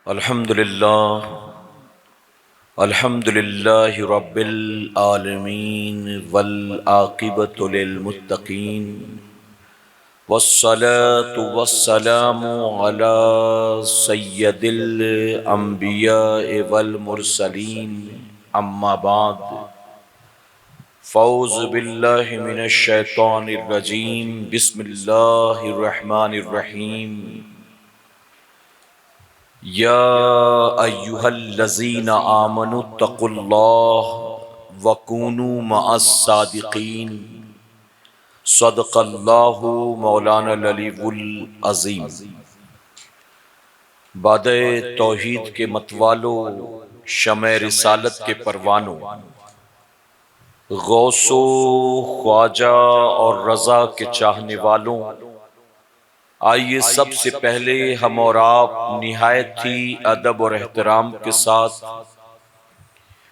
الحمد للہ رب العالمین والعاقبۃ للمتقین والصلاة والسلام علی سید الانبیاء والمرسلین اما بعد فاعوذ باللہ من الشیطان الرجیم بسم اللہ الرحمن الرحیم یا ایہا الذین آمنوا اتقوا اللہ وکونوا مع الصادقین صدق اللہ مولانا العلی العظیم۔ بادِ توحید کے متوالو، شمع رسالت کے پروانوں، غوث و خواجہ اور رضا کے چاہنے والوں، آئیے سب سے پہلے ہم اور آپ نہایت ہی ادب اور احترام کے ساتھ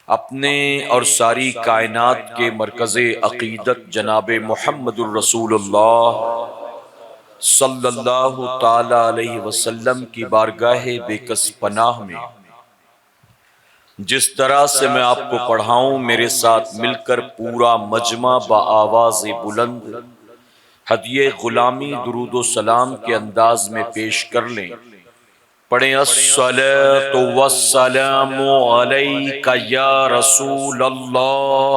اپنے اور ساری کائنات کے مرکز عقیدت جناب محمد الرسول اللہ صلی اللہ تعالی علیہ وسلم کی بارگاہ بے کس پناہ میں جس طرح سے میں آپ کو پڑھاؤں میرے ساتھ مل کر پورا مجمع بآواز بلند ہدیہ غلامی درود و سلام کے انداز میں پیش کر لیں۔ پڑھیں الصلاۃ والسلام علیک یا رسول اللہ،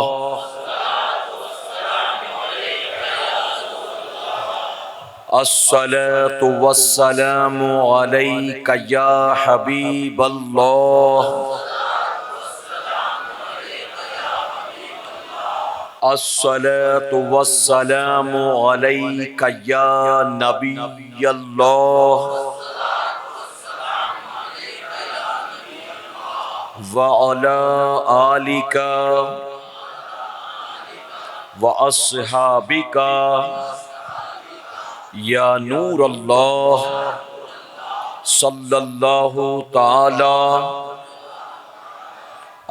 الصلاۃ والسلام علیک یا حبیب اللہ، الصلاۃ والسلام علیک یا نبی اللہ وعلی آلک واصحابک یا نور اللہ صلی اللہ تعالی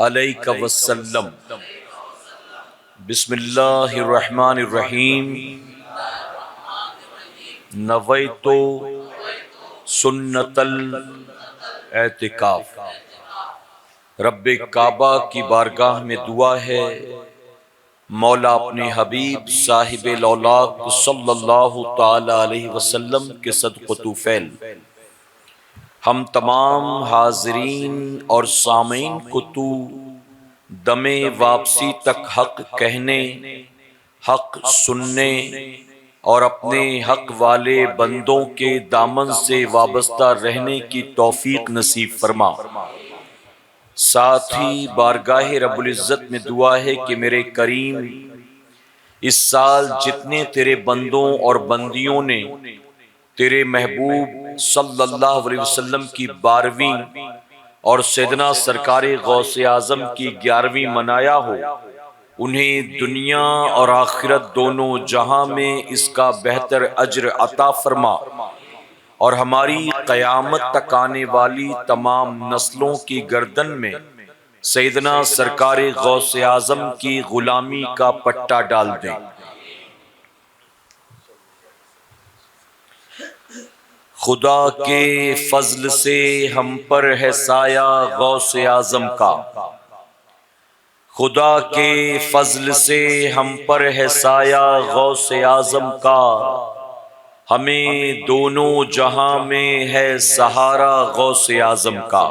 علیہ وسلم۔ بسم اللہ الرحمن الرحیم۔ نویت سنت الاعتکاف۔ رب کعبہ کی بارگاہ میں دعا ہے، مولا اپنے حبیب صاحب لولاک صلی اللہ تعالی علیہ وسلم کے صدق و طفیل ہم تمام حاضرین اور سامعین کو تو دم واپسی تک حق کہنے، حق سننے اور اپنے حق والے بندوں کے دامن سے وابستہ رہنے کی توفیق نصیب فرما۔ ساتھ ہی بارگاہ رب العزت میں دعا ہے کہ میرے کریم اس سال جتنے تیرے بندوں اور بندیوں نے تیرے محبوب صلی اللہ علیہ وسلم کی 12ویں اور سیدنا سرکار غوث اعظم کی 11ویں منایا ہو، انہیں دنیا اور آخرت دونوں جہاں میں اس کا بہتر اجر عطا فرما، اور ہماری قیامت تک آنے والی تمام نسلوں کی گردن میں سیدنا سرکار غوث اعظم کی غلامی کا پٹا ڈال دے۔ خدا کے فضل سے ہم پر ہے سایہ غوث اعظم کا، خدا کے فضل سے ہم پر ہے سایہ غوث اعظم کا، ہمیں دونوں جہاں میں ہے سہارا غوث اعظم کا،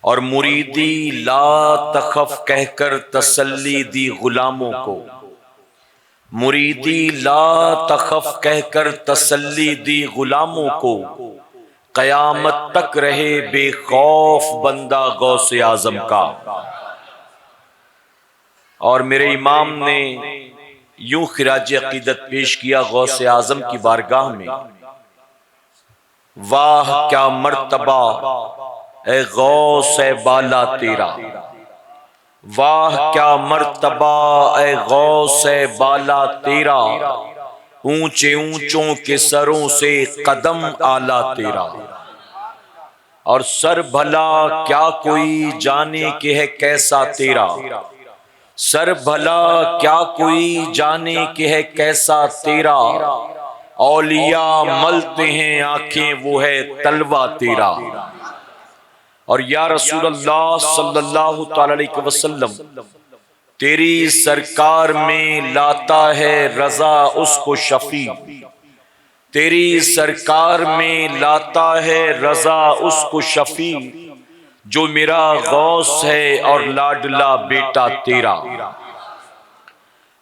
اور مریدی لا تخف کہہ کر تسلی دی غلاموں کو، مریدی لا تخف کہہ کر تسلی دی غلاموں کو، قیامت تک رہے بے خوف بندہ غوث اعظم کا۔ اور میرے امام نے یوں خراج عقیدت پیش کیا غوث اعظم کی بارگاہ میں، واہ کیا مرتبہ اے غوث اے بالا تیرا، واہ کیا مرتبہ اے غوث اے بالا تیرا، اونچے اونچوں کے سروں سے قدم اعلیٰ تیرا، اور سر بھلا کیا کوئی جانے کہ ہے کیسا تیرا، سر بھلا کیا کوئی جانے کہ ہے کیسا تیرا، اولیاء ملتے ہیں آنکھیں وہ ہے تلوہ تیرا۔ اور یا رسول اللہ صلی اللہ تعالی علیہ وسلم، تیری سرکار میں لاتا ہے رضا اس کو شفیع، تیری سرکار میں لاتا ہے رضا اس کو شفیع، جو میرا غوث ہے اور لاڈلا بیٹا تیرا۔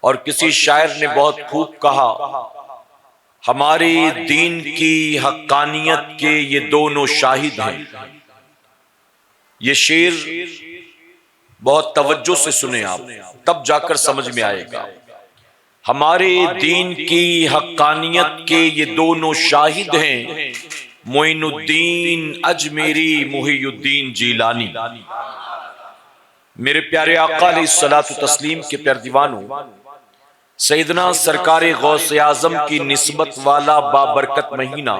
اور کسی شاعر نے بہت خوب کہا، ہمارے دین کی حقانیت کے یہ دونوں شاہد ہیں۔ یہ شعر بہت توجہ سے سنیں آپ، تب جا کر سمجھ میں آئے گا۔ ہمارے دین کی حقانیت کے یہ دونوں شاہد ہیں، معین الدین اجمیری، محی الدین جیلانی۔ میرے پیارے آقا علیہ الصلوۃ والتسلیم کے پیارے دیوانوں، سیدنا سرکار غوث اعظم کی نسبت والا بابرکت مہینہ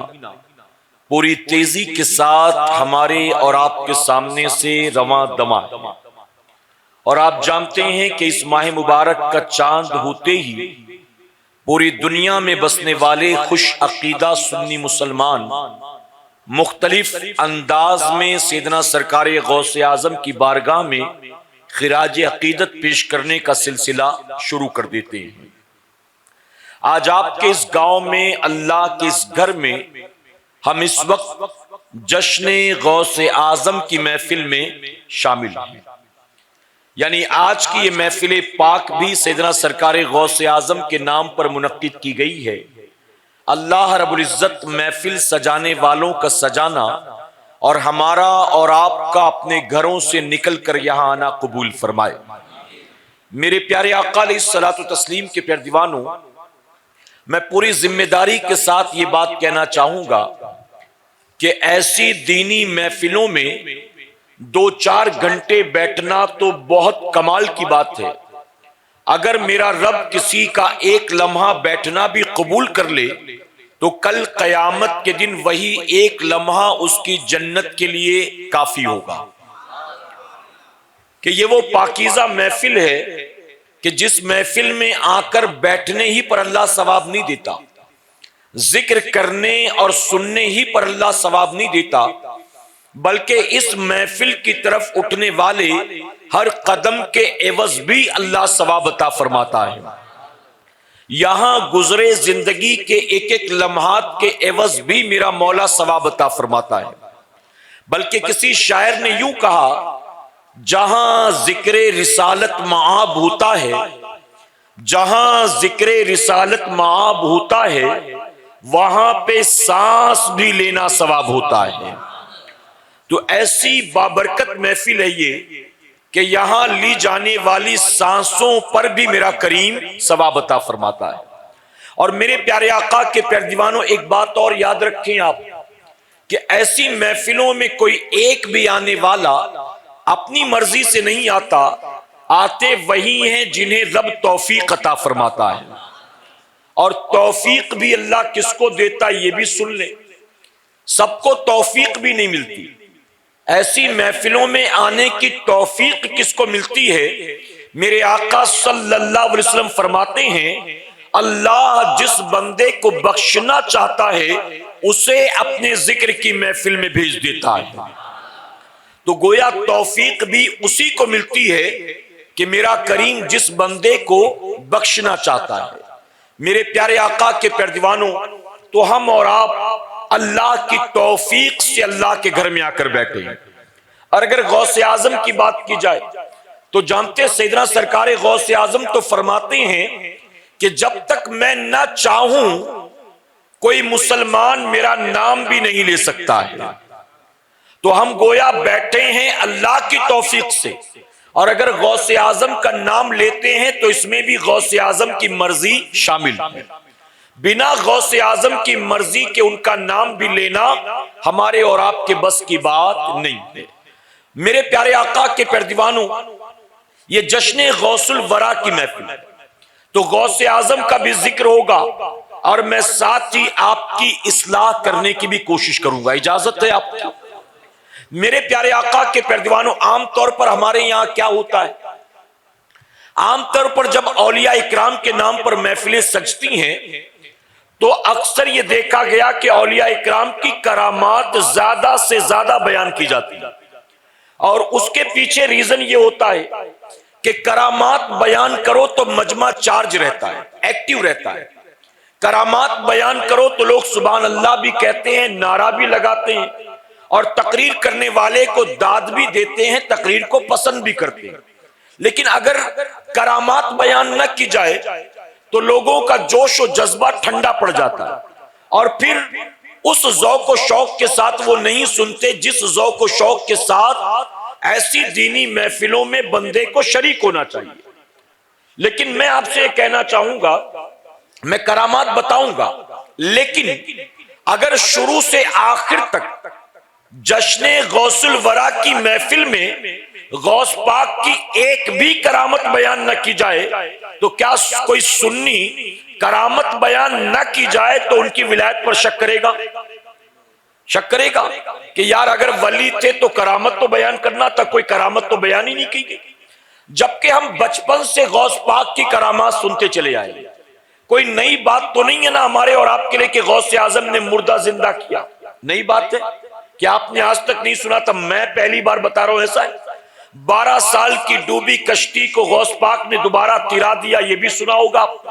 پوری تیزی کے ساتھ ہمارے اور آپ کے سامنے سے رواں دواں، اور آپ جانتے ہیں کہ اس ماہ مبارک کا چاند ہوتے ہی پوری دنیا میں بسنے والے خوش عقیدہ سنی مسلمان مختلف انداز میں سیدنا سرکار غوث اعظم کی بارگاہ میں خراج عقیدت پیش کرنے کا سلسلہ شروع کر دیتے ہیں۔ آج آپ کے اس گاؤں میں، اللہ کے اس گھر میں، ہم اس وقت جشن غوث اعظم کی محفل میں شامل ہیں۔ یعنی آج کی یہ محفل پاک بھی سیدنا سرکار غوث اعظم کے نام پر منعقد کی گئی ہے۔ اللہ رب العزت محفل سجانے والوں کا سجانا اور ہمارا اور آپ کا اپنے گھروں سے نکل کر یہاں آنا قبول فرمائے۔ میرے پیارے آقا علیہ الصلوۃ والتسلیم کے پیارے دیوانوں، میں پوری ذمہ داری کے ساتھ یہ بات کہنا چاہوں گا کہ ایسی دینی محفلوں میں 2-4 گھنٹے بیٹھنا تو بہت کمال کی بات ہے۔ اگر میرا رب کسی کا ایک لمحہ بیٹھنا بھی قبول کر لے تو کل قیامت کے دن وہی ایک لمحہ اس کی جنت کے لیے کافی ہوگا، کہ یہ وہ پاکیزہ محفل ہے کہ جس محفل میں آ کر بیٹھنے ہی پر اللہ ثواب نہیں دیتا، ذکر کرنے اور سننے ہی پر اللہ ثواب نہیں دیتا، بلکہ اس محفل کی طرف اٹھنے والے ہر قدم کے عوض بھی اللہ ثواب عطا فرماتا ہے۔ یہاں گزرے زندگی کے ایک ایک لمحات کے عوض بھی میرا مولا ثواب عطا فرماتا ہے۔ بلکہ کسی شاعر نے یوں کہا، جہاں ذکر رسالت معاب ہوتا ہے، جہاں ذکر رسالت معاب ہوتا ہے، وہاں پہ سانس بھی لینا ثواب ہوتا ہے۔ تو ایسی بابرکت محفل ہے یہ کہ یہاں لی جانے والی سانسوں پر بھی میرا کریم ثواب عطا فرماتا ہے۔ اور میرے پیارے آقا کے پیارے دیوانوں، ایک بات اور یاد رکھیں آپ، کہ ایسی محفلوں میں کوئی ایک بھی آنے والا اپنی مرضی سے نہیں آتا، آتے وہی ہیں جنہیں رب توفیق عطا فرماتا ہے۔ اور توفیق بھی اللہ کس کو دیتا یہ بھی سن لیں، سب کو توفیق بھی نہیں ملتی۔ ایسی محفلوں میں آنے کی توفیق کس کو ملتی ہے؟ میرے آقا صلی اللہ علیہ وسلم فرماتے ہیں، اللہ جس بندے کو بخشنا چاہتا ہے اسے اپنے ذکر کی محفل میں بھیج دیتا ہے۔ تو گویا توفیق بھی اسی کو ملتی ہے کہ میرا کریم جس بندے کو بخشنا چاہتا ہے۔ میرے پیارے آقا کے پیارے دیوانوں، تو ہم اور آپ اللہ کی توفیق سے اللہ کے گھر میں آ کر بیٹھے ہیں۔ اور اگر غوث اعظم کی بات کی جائے تو جانتے سیدنا سرکار غوث اعظم تو فرماتے ہیں کہ جب تک میں نہ چاہوں کوئی مسلمان میرا نام بھی نہیں لے سکتا ہے۔ تو ہم گویا بیٹھے ہیں اللہ کی توفیق سے، اور اگر غوث اعظم کا نام لیتے ہیں تو اس میں بھی غوث اعظم کی مرضی شامل ہے۔ بنا غوث اعظم کی مرضی کے ان کا نام بھی لینا ہمارے اور آپ کے بس کی بات نہیں ہے۔ میرے پیارے آقا کے پیارے دیوانوں، یہ جشن غوث الورا کی محفل ہے، تو غوث اعظم کا بھی ذکر ہوگا، اور میں ساتھ ہی آپ کی اصلاح کرنے کی بھی کوشش کروں گا۔ اجازت ہے آپ کی؟ میرے پیارے آقا کے پیارے دیوانوں، عام طور پر ہمارے یہاں کیا ہوتا ہے، عام طور پر جب اولیاء اکرام کے نام پر محفلیں سجتی ہیں تو اکثر یہ دیکھا گیا کہ اولیاء اکرام کی کرامات زیادہ سے زیادہ بیان کی جاتی ہیں، اور اس کے پیچھے ریزن یہ ہوتا ہے کہ کرامات بیان کرو تو مجمع چارج رہتا ہے، ایکٹیو رہتا ہے۔ کرامات بیان کرو تو لوگ سبحان اللہ بھی کہتے ہیں، نعرہ بھی لگاتے ہیں، اور تقریر کرنے والے کو داد بھی دیتے ہیں، تقریر کو پسند بھی کرتے ہیں۔ لیکن اگر کرامات بیان نہ کی جائے تو لوگوں کا جوش و جذبہ ٹھنڈا پڑ جاتا ہے، اور پھر اس ذوق و شوق کے ساتھ وہ نہیں سنتے جس ذوق و شوق کے ساتھ ایسی دینی محفلوں میں بندے کو شریک ہونا چاہیے۔ لیکن میں آپ سے یہ کہنا چاہوں گا، میں کرامات بتاؤں گا، لیکن اگر شروع سے آخر تک جشن غوث الورا کی محفل میں غوث پاک کی ایک بھی کرامت بیان نہ کی جائے تو کیا کوئی سنی کرامت بیان نہ کی جائے تو ان کی ولایت پر شک کرے گا؟ شک کرے گا کہ یار اگر ولی تھے تو کرامت تو بیان کرنا تھا، کوئی کرامت تو بیان ہی نہیں کی گئی۔ جبکہ ہم بچپن سے غوث پاک کی کرامات سنتے چلے آئے، کوئی نئی بات تو نہیں ہے نا ہمارے اور آپ کے لیے کہ غوث اعظم نے مردہ زندہ کیا، نئی بات ہے کہ آپ نے آج تک نہیں سنا تھا، میں پہلی بار بتا رہا ہوں۔ ایسا ہے 12 سال کی ڈوبی کشتی کو غوث پاک نے دوبارہ تیرا دیا، یہ بھی سنا ہوگا آپ نے،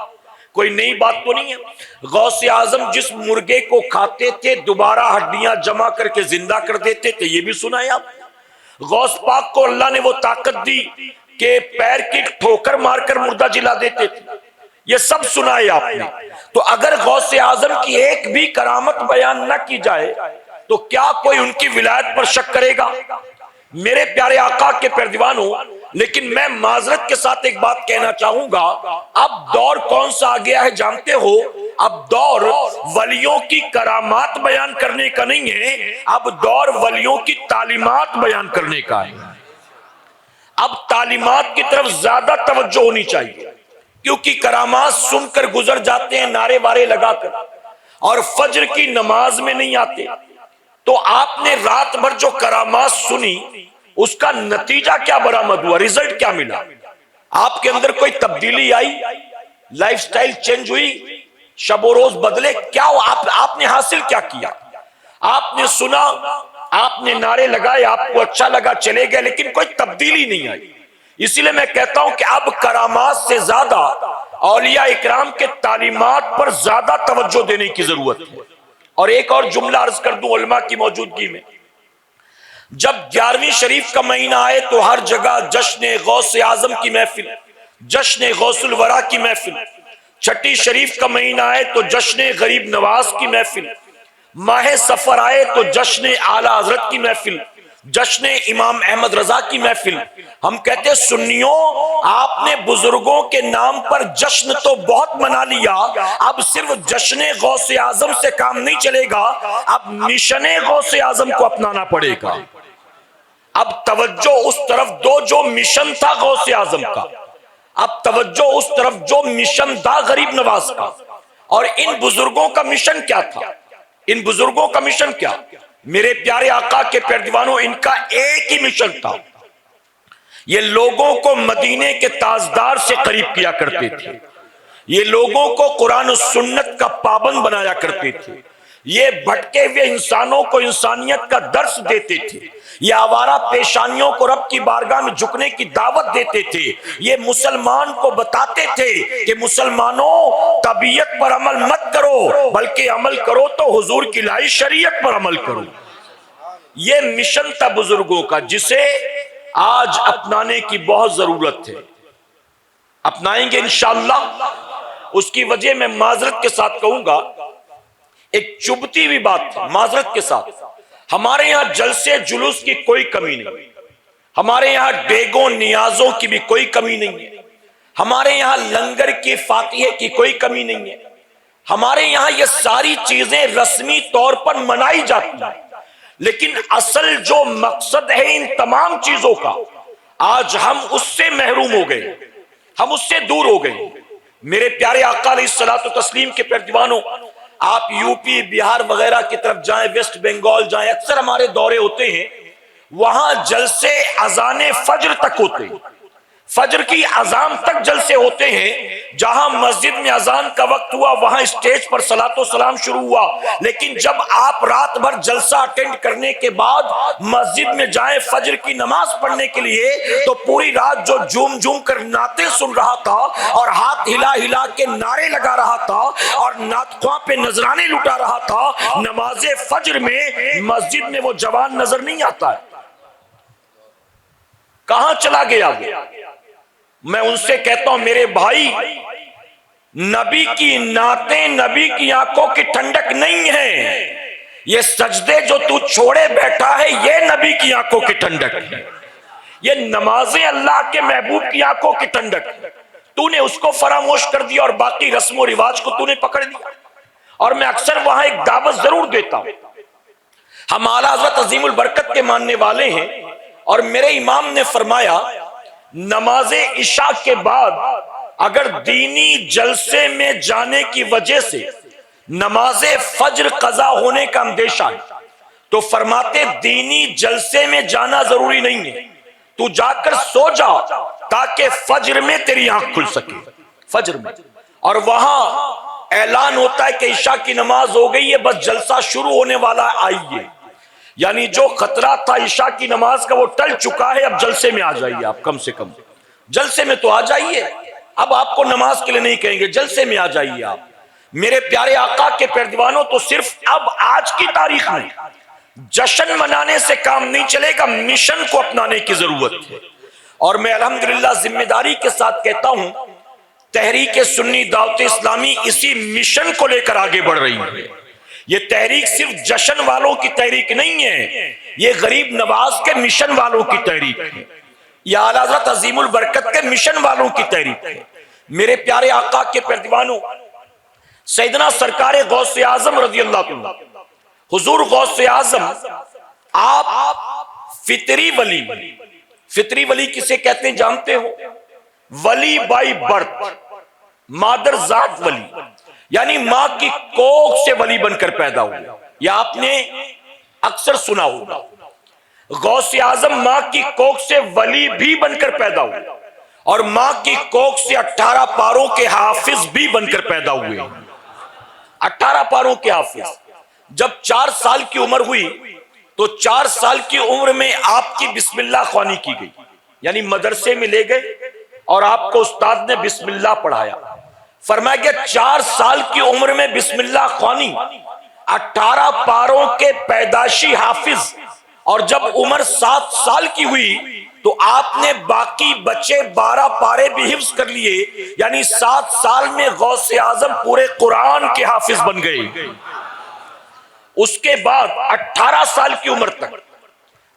کوئی نئی بات تو نہیں ہے۔ غوث اعظم جس مرغے کو کھاتے تھے دوبارہ ہڈیاں جمع کر کے زندہ کر دیتے تھے، یہ بھی سنا ہے آپ نے۔ غوث پاک کو اللہ نے وہ طاقت دی کہ پیر کی ٹھوکر مار کر مردہ جلا دیتے تھے، یہ سب سنا ہے آپ نے۔ تو اگر غوث اعظم کی ایک بھی کرامت بیان نہ کی جائے تو کیا کوئی ان کی ولایت پر شک کرے گا؟ میرے پیارے آقا کے پیروانوں، لیکن میں معذرت کے ساتھ ایک بات کہنا چاہوں گا، اب دور کون سا آ گیا ہے جانتے ہو؟ اب دور ولیوں کی کرامات بیان کرنے کا نہیں ہے، اب دور ولیوں کی تعلیمات بیان کرنے کا ہے۔ اب تعلیمات کی طرف زیادہ توجہ ہونی چاہیے، کیونکہ کرامات سن کر گزر جاتے ہیں نعرے وارے لگا کر، اور فجر کی نماز میں نہیں آتے۔ تو آپ نے رات بھر جو کرامات سنی اس کا نتیجہ کیا برآمد ہوا، ریزلٹ کیا ملا؟ آپ کے اندر کوئی تبدیلی آئی، لائف سٹائل چینج ہوئی، شب و روز بدلے، کیا آپ نے حاصل کیا کیا؟ آپ نے سنا، آپ نے نعرے لگائے، آپ کو اچھا لگا، چلے گئے، لیکن کوئی تبدیلی نہیں آئی۔ اسی لیے میں کہتا ہوں کہ اب کرامات سے زیادہ اولیاء اکرام کے تعلیمات پر زیادہ توجہ دینے کی ضرورت ہے۔ اور ایک اور جملہ عرض کر دوں علماء کی موجودگی میں، جب 11ویں شریف کا مہینہ آئے تو ہر جگہ جشن غوث اعظم کی محفل، جشن غوث الورا کی محفل، چھٹی شریف کا مہینہ آئے تو جشن غریب نواز کی محفل، ماہ سفر آئے تو جشن اعلیٰ حضرت کی محفل، جشن امام احمد رضا کی محفل۔ ہم کہتے سنیوں، آپ نے بزرگوں کے نام پر جشن تو بہت منا لیا، اب صرف جشن غوث اعظم سے کام نہیں چلے گا، اب مشن غوث اعظم کو اپنانا پڑے گا۔ اب توجہ اس طرف دو جو مشن تھا غوث اعظم کا، اب توجہ اس طرف جو مشن تھا غریب نواز کا۔ اور ان بزرگوں کا مشن کیا تھا؟ ان بزرگوں کا مشن کیا؟ میرے پیارے آقا کے پیروانوں، ان کا ایک ہی مشن تھا، یہ لوگوں کو مدینے کے تاجدار سے قریب کیا کرتے تھے، یہ لوگوں کو قرآن و سنت کا پابند بنایا کرتے تھے، یہ بھٹکے ہوئے انسانوں کو انسانیت کا درس دیتے تھے، یہ آوارہ پیشانیوں کو رب کی بارگاہ میں جھکنے کی دعوت دیتے تھے، یہ مسلمان کو بتاتے تھے کہ مسلمانوں طبیعت پر عمل مت کرو بلکہ عمل کرو تو حضور کی لائی شریعت پر عمل کرو۔ یہ مشن تھا بزرگوں کا، جسے آج اپنانے کی بہت ضرورت ہے۔ اپنائیں گے انشاءاللہ؟ اس کی وجہ میں معذرت کے ساتھ کہوں گا، ایک چبھتی ہوئی بات، معذرت کے ساتھ، ہمارے یہاں جلسے جلوس کی کوئی کمی نہیں، ہمارے یہاں ڈیگوں نیازوں کی بھی کوئی کمی نہیں ہے، ہمارے یہاں لنگر کی فاتحے کی کوئی کمی نہیں ہے، ہمارے یہاں یہ ساری چیزیں رسمی طور پر منائی جاتی ہیں، لیکن اصل جو مقصد ہے ان تمام چیزوں کا، آج ہم اس سے محروم ہو گئے، ہم اس سے دور ہو گئے۔ میرے پیارے آقا علیہ الصلوۃ والتسلیم کے پیروانوں، آپ یو پی بہار وغیرہ کی طرف جائیں، ویسٹ بنگال جائیں، اکثر ہمارے دورے ہوتے ہیں، وہاں جلسے اذان فجر تک ہوتے ہیں، فجر کی اذان تک جلسے ہوتے ہیں. جہاں مسجد میں اذان کا وقت ہوا وہاں اسٹیج پر صلاۃ و سلام شروع ہوا. لیکن جب آپ رات بھر جلسہ اٹینڈ کرنے کے بعد مسجد میں جائیں فجر کی نماز پڑھنے کے لیے تو پوری رات جو جھوم جھوم کر نعتیں سن رہا تھا اور ہاتھ ہلا ہلا کے نعرے لگا رہا تھا اور نعت خواں پہ نذرانے لٹا رہا تھا، نماز فجر میں مسجد میں وہ جوان نظر نہیں آتا ہے. کہاں چلا گیا وہ؟ میں ان سے کہتا ہوں میرے بھائی، نبی کی نعتیں نبی کی آنکھوں کی ٹھنڈک نہیں ہے. یہ سجدے جو تو چھوڑے بیٹھا ہے یہ نبی کی آنکھوں کی ٹھنڈک ہے. یہ نمازیں اللہ کے محبوب کی آنکھوں کی ٹھنڈک ہے. تو نے اس کو فراموش کر دیا اور باقی رسم و رواج کو تو نے پکڑ لیا. اور میں اکثر وہاں ایک دعوت ضرور دیتا ہوں. ہم اعلیٰ حضرت عظیم البرکت کے ماننے والے ہیں اور میرے امام نے فرمایا نماز عشاء کے بعد اگر دینی جلسے میں جانے کی وجہ سے نماز فجر قضا ہونے کا اندیشہ ہے تو فرماتے دینی جلسے میں جانا ضروری نہیں ہے، تو جا کر سو جا تاکہ فجر میں تیری آنکھ کھل سکے. فجر میں اور وہاں اعلان ہوتا ہے کہ عشاء کی نماز ہو گئی ہے، بس جلسہ شروع ہونے والا، آئیے. یعنی جو خطرہ تھا عشاء کی نماز کا وہ ٹل چکا ہے. اب جلسے میں آ جائیے، آپ کم سے کم جلسے میں تو آ جائیے. اب آپ کو نماز کے لیے نہیں کہیں گے، جلسے میں آ جائیے آپ. میرے پیارے آقا کے پیروانوں، تو صرف اب آج کی تاریخ میں جشن منانے سے کام نہیں چلے گا، مشن کو اپنانے کی ضرورت ہے. اور میں الحمدللہ ذمہ داری کے ساتھ کہتا ہوں تحریک سنی دعوت اسلامی اسی مشن کو لے کر آگے بڑھ رہی ہے. یہ تحریک صرف جشن والوں کی تحریک نہیں ہے، یہ غریب نواز کے مشن والوں کی تحریک ہے، یہ اعلیٰ حضرت عظیم البرکت کے مشن والوں کی تحریک ہے. میرے پیارے آقا کے پیروانوں، سیدنا سرکار غوث اعظم رضی اللہ عنہ، حضور غوث اعظم آپ فطری ولی، فطری ولی کسے کہتے ہیں جانتے ہو؟ ولی بائی برتھ، مادر ذات ولی، یعنی ماں کی کوکھ سے ولی بن کر پیدا ہوئے. یہ آپ نے اکثر سنا ہوگا. غوث اعظم ماں کی کوکھ سے ولی بھی بن کر پیدا ہوئے اور ماں کی کوکھ سے 18 پاروں کے حافظ بھی بن کر پیدا ہوئے. 18 پاروں کے حافظ. جب 4 سال کی عمر ہوئی تو 4 سال کی عمر میں آپ کی بسم اللہ خوانی کی گئی، یعنی مدرسے میں لے گئے اور آپ کو استاد نے بسم اللہ پڑھایا. فرمایا کہ 4 سال کی عمر میں بسم اللہ خوانی، 18 پاروں کے پیدائشی حافظ، اور جب عمر 7 سال کی ہوئی تو آپ نے باقی بچے 12 پارے بھی حفظ کر لیے، یعنی 7 سال میں غوث اعظم پورے قرآن کے حافظ بن گئے. اس کے بعد 18 سال کی عمر تک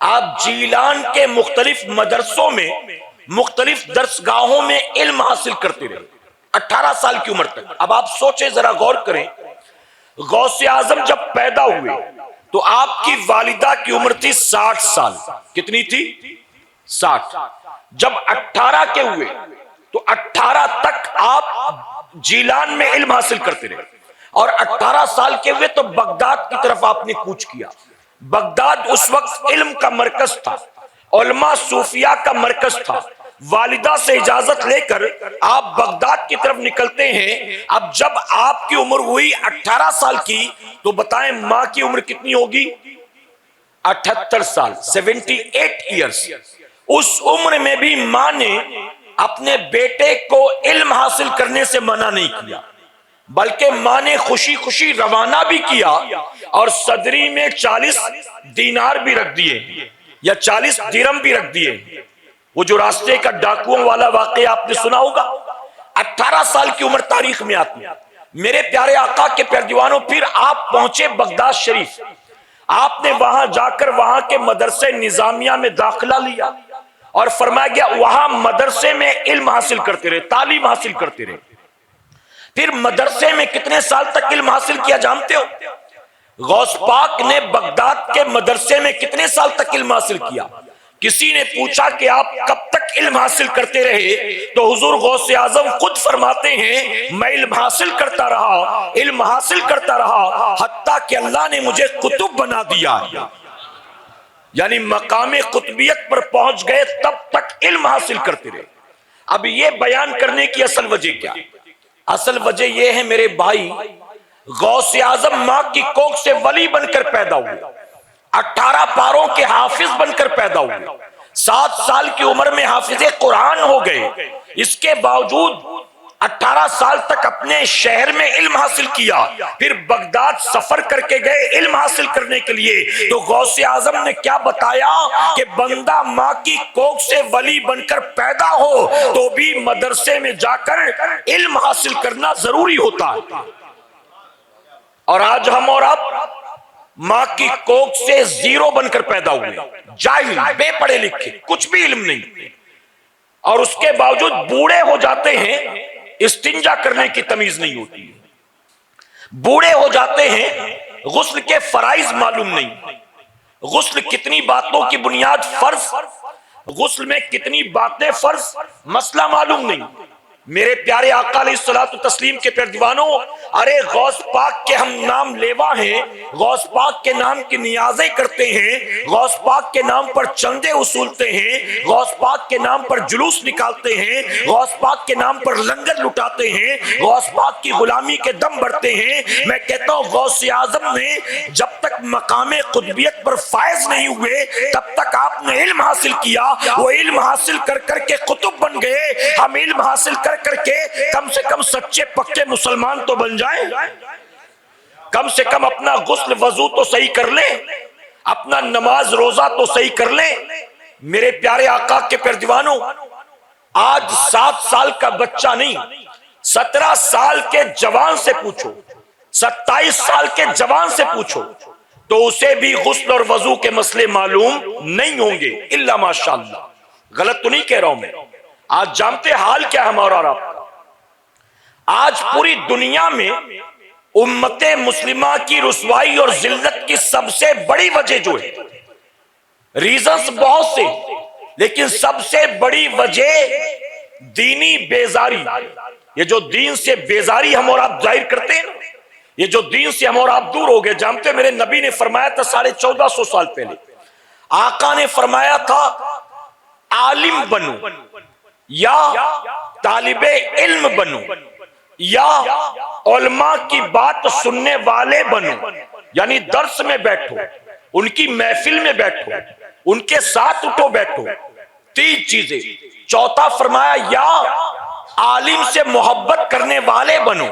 آپ جیلان کے مختلف مدرسوں میں، مختلف درسگاہوں میں علم حاصل کرتے رہے 18 سال کی عمر تک. اب آپ سوچیں، ذرا غور کریں، غوث اعظم جب پیدا ہوئے تو آپ کی والدہ کی عمر تھی 60 سال. کتنی تھی؟ 60. جب 18 کے ہوئے تو 18 تک آپ جیلان میں علم حاصل کرتے رہے اور 18 سال کے ہوئے تو بغداد کی طرف آپ نے کوچ کیا. بغداد اس وقت علم کا مرکز تھا، علماء صوفیاء کا مرکز تھا. والدہ سے اجازت لے کر آپ بغداد کی طرف نکلتے ہیں. اب جب آپ کی عمر ہوئی 18 سال کی تو بتائیں ماں کی عمر کتنی ہوگی؟ 78 سال، 78 ایئرز. اس عمر میں بھی ماں نے اپنے بیٹے کو علم حاصل کرنے سے منع نہیں کیا، بلکہ ماں نے خوشی خوشی روانہ بھی کیا اور صدری میں 40 دینار بھی رکھ دیے یا 40 درہم بھی رکھ دیے. وہ جو راستے کا ڈاکوؤں والا واقعہ آپ نے سنا ہوگا. 18 سال کی عمر تاریخ میں آتی ہے. میرے پیارے آقا کے پیروانوں، پھر آپ پہنچے بغداد شریف. آپ نے وہاں جا کر وہاں کے مدرسے نظامیہ میں داخلہ لیا اور فرمایا گیا وہاں مدرسے میں علم حاصل کرتے رہے، تعلیم حاصل کرتے رہے. پھر مدرسے میں کتنے سال تک علم حاصل کیا جانتے ہو؟ غوث پاک نے بغداد کے مدرسے میں کتنے سال تک علم حاصل کیا؟ کسی نے پوچھا کہ آپ کب تک علم حاصل کرتے رہے تو حضور غوث اعظم خود فرماتے ہیں میں علم حاصل کرتا رہا، علم حاصل کرتا رہا حتیٰ کہ اللہ نے مجھے قطب بنا دیا. یعنی مقام قطبیت پر پہنچ گئے، تب تک علم حاصل کرتے رہے. اب یہ بیان کرنے کی اصل وجہ کیا؟ اصل وجہ یہ ہے میرے بھائی، غوث اعظم ماں کی کوکھ سے ولی بن کر پیدا ہوئے، 18 پاروں کے حافظ بن کر پیدا ہوئے، 7 سال کی عمر میں حافظ قرآن ہو گئے، اس کے باوجود 18 سال تک اپنے شہر میں علم حاصل کیا، پھر بغداد سفر کر کے گئے علم حاصل کرنے کے لیے۔ تو غوث اعظم نے کیا بتایا کہ بندہ ماں کی کوکھ سے ولی بن کر پیدا ہو تو بھی مدرسے میں جا کر علم حاصل کرنا ضروری ہوتا ہے۔ اور آج ہم اور آپ ماں کی کوکھ سے زیرو بن کر پیدا ہوئے، جاہل، بے پڑھے لکھے، کچھ بھی علم نہیں، اور اس کے باوجود بوڑھے ہو جاتے ہیں، استنجا کرنے کی تمیز نہیں ہوتی، بوڑھے ہو جاتے ہیں، غسل کے فرائض معلوم نہیں، غسل کتنی باتوں کی بنیاد فرض، غسل میں کتنی باتیں فرض مسئلہ معلوم نہیں۔ میرے پیارے آقا علیہ الصلوۃ والتسلیم کے پیارے دیوانوں، ارے غوث پاک کے ہم نام لیوا ہیں، غوث پاک کے نام کی نیازیں کرتے ہیں، غوث پاک کے نام پر چندے وصولتے ہیں، غوث پاک کے نام پر جلوس نکالتے ہیں، غوث پاک کے نام پر لنگر لٹاتے ہیں، غوث پاک کی غلامی کے دم بڑھتے ہیں۔ میں کہتا ہوں غوث اعظم نے جب تک مقام قطبیت پر فائز نہیں ہوئے تب تک آپ نے علم حاصل کیا، وہ علم حاصل کر کر کے قطب بن گئے۔ ہم علم حاصل کر کے کم سے کم سچے پکے مسلمان تو بن جائیں، کم سے کم اپنا غسل وضو تو صحیح کر لیں، اپنا نماز روزہ تو صحیح کر لیں۔ میرے پیارے آقا کے پیارے دیوانوں، آج 7 سال کا بچہ نہیں، 17 سال کے جوان سے پوچھو، 27 سال کے جوان سے پوچھو تو اسے بھی غسل اور وضو کے مسئلے معلوم نہیں ہوں گے، الا ماشاءاللہ۔ غلط تو نہیں کہہ رہا ہوں میں؟ آج جانتے حال کیا ہمارا اور آپ کا؟ آج پوری دنیا میں امت مسلمہ کی رسوائی اور ذلت کی سب سے بڑی وجہ جو ہے، ریزنز بہت سے، لیکن سب سے بڑی وجہ دینی بیزاری، یہ جو دین سے بیزاری ہم اور آپ ظاہر کرتے ہیں، یہ جو دین سے ہم اور آپ دور ہو گئے۔ جانتے میرے نبی نے فرمایا تھا 1450 سال پہلے، آقا نے فرمایا تھا عالم بنو یا طالب علم بنو یا علماء کی بات سننے والے بنو، یعنی درس میں بیٹھو، ان کی محفل میں بیٹھو، ان کے ساتھ اٹھو بیٹھو، 3 چیزیں۔ چوتھا فرمایا یا عالم سے محبت کرنے والے بنو،